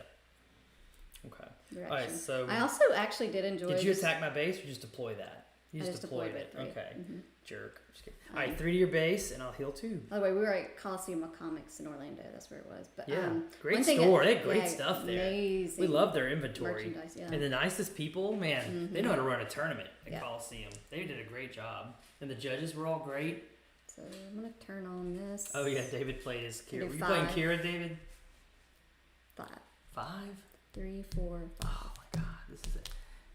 Okay. Direction. All right. So I also actually did enjoy. did you attack my base or just deploy that? You I just just deployed deployed it. it, right. Okay. Mm-hmm. Jerk. Just kidding. All right, 3 to your base, and I'll heal 2. By the way, we were at Coliseum of Comics in Orlando. That's where it was. But Yeah, one great thing store. They have great yeah, stuff there. Amazing. We love their inventory. merchandise. Yeah. And the nicest people, man, they know how to run a tournament at Yeah. Coliseum. They did a great job. And the judges were all great. So I'm gonna turn on this. Oh, yeah, David played his Kira. Do Were you playing 5. Kira, David? 5. 5? 3, 4, 5. Oh my god,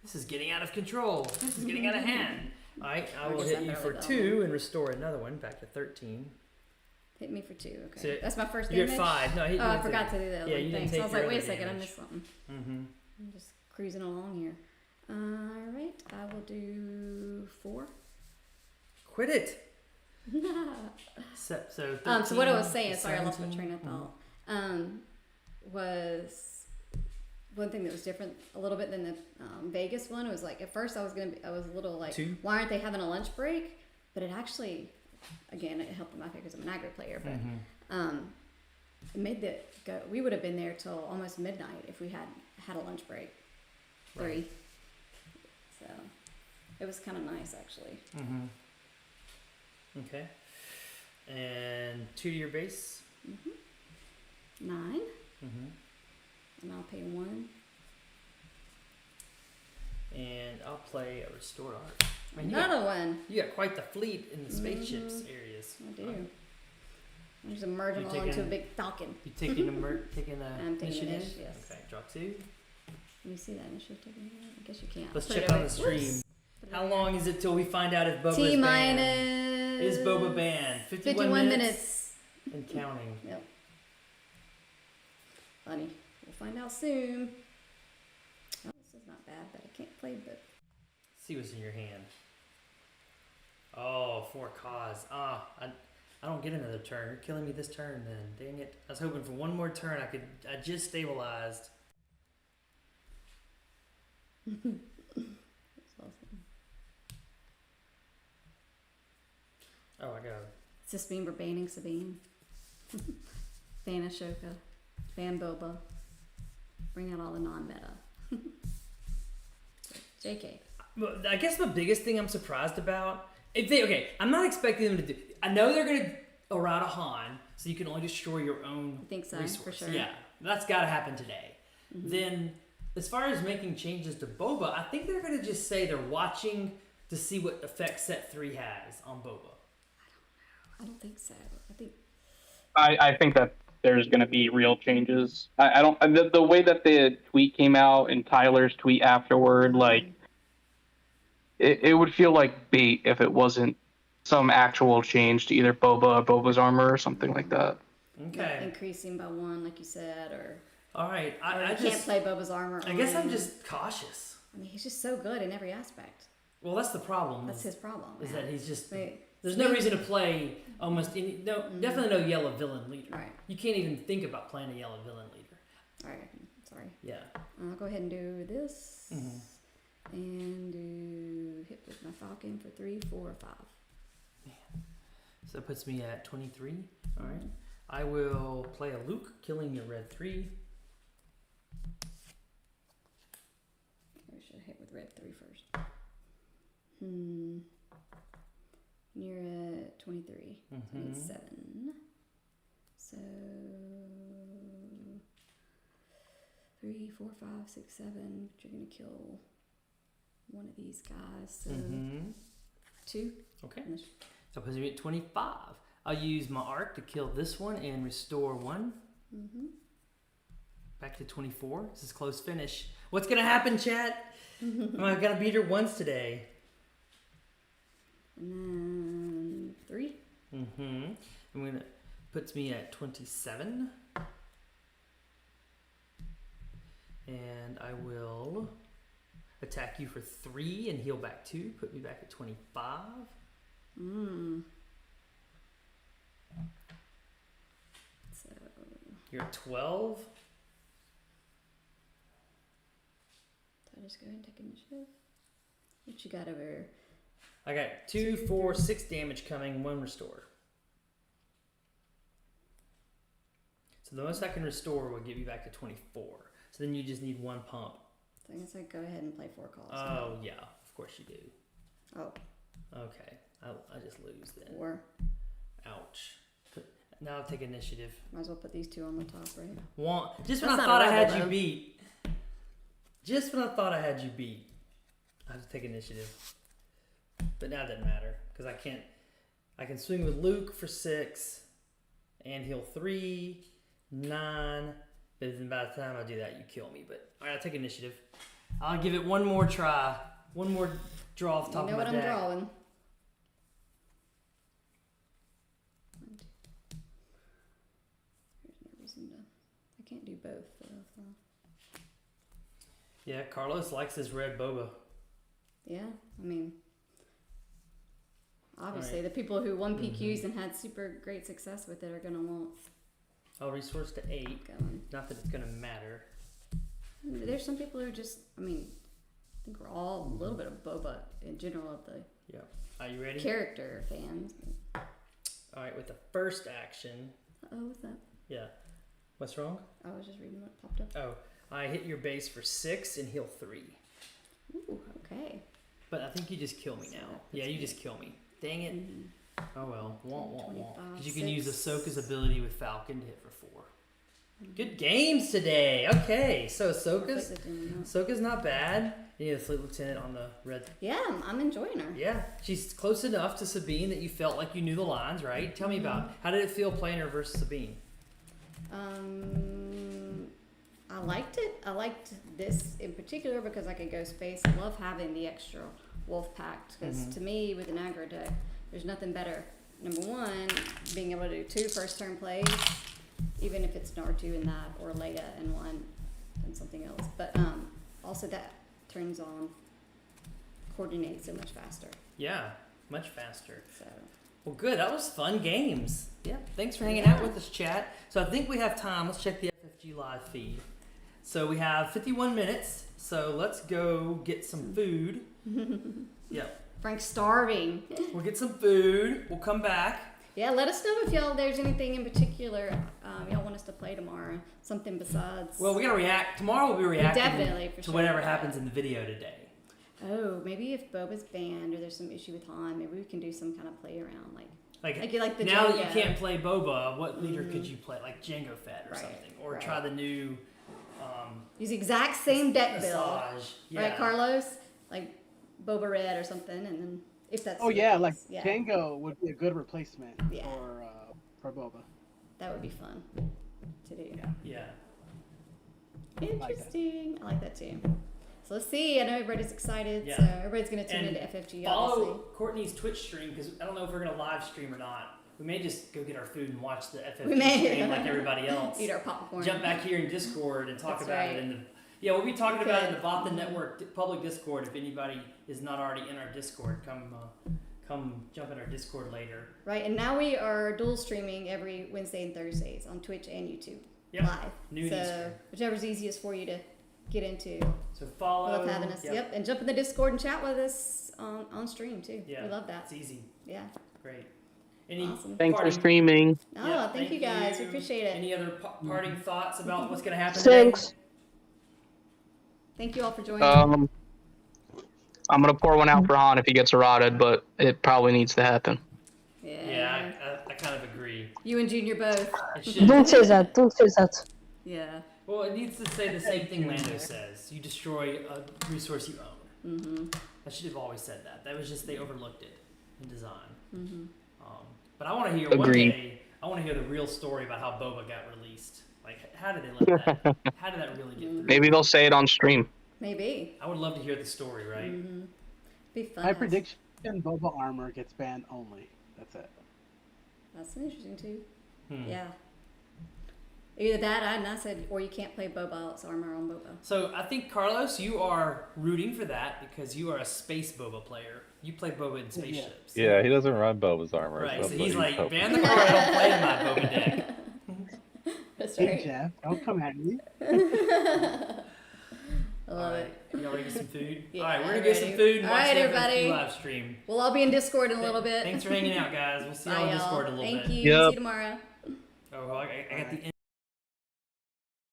this is getting out of control. This is getting out of hand. All right, I will hit you for 2 and restore another one back to 13. Hit me for 2. Okay, So that's my first you're damage. at 5. No, Oh, I forgot to do that. Yeah, you didn't thing. take So I was your like, wait a other second, I damage. missed something. Mm-hmm. I'm just cruising along here. All right, I will do 4. Quit it. So 13, So what I was saying, sorry, I lost my 17. train of thought. Was one thing that was different a little bit than the Vegas one was like at first I was a little like, 2? why aren't they having a lunch break? But it actually, again, it helped in my favor because I'm an aggro player. But it made we would have been there till almost midnight if we had a lunch break. 3. Right. So it was kind of nice actually. Okay. And 2 to your base. 9. And I'll pay 1. And I'll play a restored art. Man, Another one. You got quite the fleet in the spaceships areas. I do. I'm just merging all into a big falcon. You taking a I'm taking initiative? initiative, yes. Okay, draw 2. Can you see that initiative taken? I guess you can't. Let's Put check it on away. the stream. Whoops. Put it How away. long is it till we find out if Boba's T banned? minus. Is Boba banned? 51 minutes. And counting. Yep. Funny. We'll find out soon. Oh, this is not bad, but I can't play but See what's in your hand. Oh, 4 cause. I don't get another turn. You're killing me this turn then. Dang it. I was hoping for one more turn I just stabilized. That's awesome. Oh, I got Does this mean we're banning Sabine? Ban Ashoka. Ban Boba. Bring out all the non-meta. JK. Well, I guess the biggest thing I'm surprised about, I'm not expecting them to do. I know they're gonna errata Han, so you can only destroy your own. I think so, resource. for sure. Yeah, that's got to happen today. Then, as far as making changes to Boba, I think they're gonna just say they're watching to see what effect Set 3 has on Boba. I don't think so. I think that there's going to be real changes. I don't. The way that the tweet came out and Tyler's tweet afterward, like it would feel like bait if it wasn't some actual change to either Boba's armor, or something like that. Okay. Increasing by 1, like you said, or All right. or I you just can't play Boba's armor. I guess I'm on- just cautious. I mean, he's just so good in every aspect. Well, that's the problem. That's his problem. Is man. that he's just. Wait, There's no reason to play almost any. No, definitely no yellow villain leader. Right. You can't even think about playing a yellow villain leader. All right. Sorry. Yeah. I'll go ahead and do this and do hit with my falcon for 3, 4, 5. So that puts me at 23. All right. I will play a Luke, killing your red 3. We should hit with red 3 first. You're at 23. So I need 7. So 3, 4, 5, 6, 7. But you're gonna kill one of these guys. So 2. Okay. And this- So that puts me at 25. I'll use my arc to kill this one and restore 1. Back to 24. This is close finish. What's gonna happen, chat? Am I gonna beat her once today? And then 3. I'm gonna puts me at 27. And I will attack you for 3 and heal back 2. Put me back at 25. So You're at 12. I just go ahead and take initiative. What you got over here? I got 2, 4, 6 damage coming, 1 restore. So the most I can restore will get me back to 24. So then you just need 1 pump. So I guess I go ahead and play 4 calls. Oh, yeah. Of course you do. Oh, Okay. I just lose then. 4. Ouch. Now I'll take initiative. Might as well put these 2 on the top right here. Just when That's I not thought a I had rebel, you though. beat. Just when I thought I had you beat. I have to take initiative. But now it doesn't matter. Because I can swing with Luke for 6. And heal 3, 9, But then by the time I do that, you kill me. But all right, I'll take initiative. I'll give it one more try. One more draw off the top You know of my what I'm deck. drawing. There's no reason to. I can't do both though. So. Yeah, Carlos likes his red boba. Yeah, I mean, obviously the people who won PQs and had super great success with it are gonna want. I'll resource to 8. Going. Not that it's gonna matter. There's some people who are just. I mean, I think we're all a little bit of boba in general of the. Yeah. Are you ready? Character fans. All right, with the first action. Oh, what's that? Yeah. What's wrong? I was just reading what popped up. Oh, I hit your base for 6 and heal 3. Ooh, okay. But I think you just kill me now. Yeah, you just kill me. Dang it. Oh well. Won't. Because you can use Ahsoka's ability with Falcon to hit for 4. Good games today. Okay, so Ahsoka's not bad. You need a fleet lieutenant on the red. Yeah, I'm enjoying her. Yeah, she's close enough to Sabine that you felt like you knew the lines, right? Tell me about how did it feel playing her versus Sabine? I liked it. I liked this in particular because I could go space. I love having the extra wolf pact because to me, with an aggro deck, there's nothing better. Number one, being able to do 2 first turn plays, even if it's an R2 in that or Leia in one and something else. But also that turns on coordinate so much faster. Yeah, much faster. So. Well, good. That was fun games. Yeah, thanks for hanging out with us, chat. So I think we have time. Let's check the FFG live feed. So we have 51 minutes. So let's go get some food. Yep. Frank's starving. We'll get some food. We'll come back. Yeah, let us know if there's anything in particular y'all want us to play tomorrow. Something besides. Well, we gotta react. Tomorrow we'll be reacting Definitely, for to sure. whatever happens in the video today. Oh, maybe if Boba's banned or there's some issue with Han, maybe we can do some kind of play around, like the now Jango. that you can't play Boba, what leader could you play? Like Jango Fett or Right, something, or right. try the new. Use the exact same deck build, Massage. Yeah. right, Carlos? Like Boba Red or something, and then if that's Oh the yeah, case, like yeah, Django would be a good replacement Yeah. for Boba. that would be fun to do. Yeah. Interesting. I like that too. So let's see. I know everybody's excited, Yeah. so everybody's gonna tune And into FFG. Follow Obviously. Courtney's Twitch stream because I don't know if we're gonna live stream or not. We may just go get our food and watch the FFG We may. stream like everybody else. Eat our popcorn. Jump back here in Discord and talk That's about right. it in the. Yeah, we'll be talking about it in the Okay. Bothan Network public Discord. If anybody is not already in our Discord, come jump in our Discord later. Right, and now we are dual streaming every Wednesday and Thursdays on Twitch and YouTube Yep. live. Noon so Eastern. whichever's easiest for you to get into. So follow. Love having us. Yep, and jump in the Discord and chat with us on stream too. Yeah, We love that. It's easy. Yeah. Great. Any Awesome. Thanks for parting- streaming. Oh, Yeah, thank you guys. We appreciate it. Any other parting thoughts about what's going to happen Thanks. today? Thank you all for joining. I'm gonna pour one out for Han if he gets eroded, but it probably needs to happen. Yeah, I kind of agree. You and Junior both. It should. Don't say that. Don't say that. Yeah. Well, it needs to say the same thing Lando says. You destroy a resource you own. Mm-hmm. I should have always said that. That was just they overlooked it in design. Mm-hmm. But I want to hear one Agreed. day. I want to hear the real story about how Boba got released. Like, how did they let that? How did that really get through? Maybe they'll say it on stream. Maybe. I would love to hear the story, right? Mm-hmm. Be fun. My prediction: Boba armor gets banned only. That's it. That's interesting too. Hmm. Yeah. Either that, I said, or you can't play Boba's armor on Boba. So I think Carlos, you are rooting for that because you are a space Boba player. You play Boba in spaceships. Yeah, he doesn't run Boba's armor. Right. that's So what he's like, hoping ban for. the card. I don't play in my Boba deck. That's Hey right. Jeff, don't come at me. I love it. Y'all ready to get some food? Yeah, all right, we're I'm gonna get some ready. food and All watch right, the everybody. live stream. We'll all be in Discord in a little bit. Thanks for hanging out, guys. We'll see Bye, y'all on y'all. Discord in a little Thank bit. you. Yep. See you tomorrow. Oh, well, I got the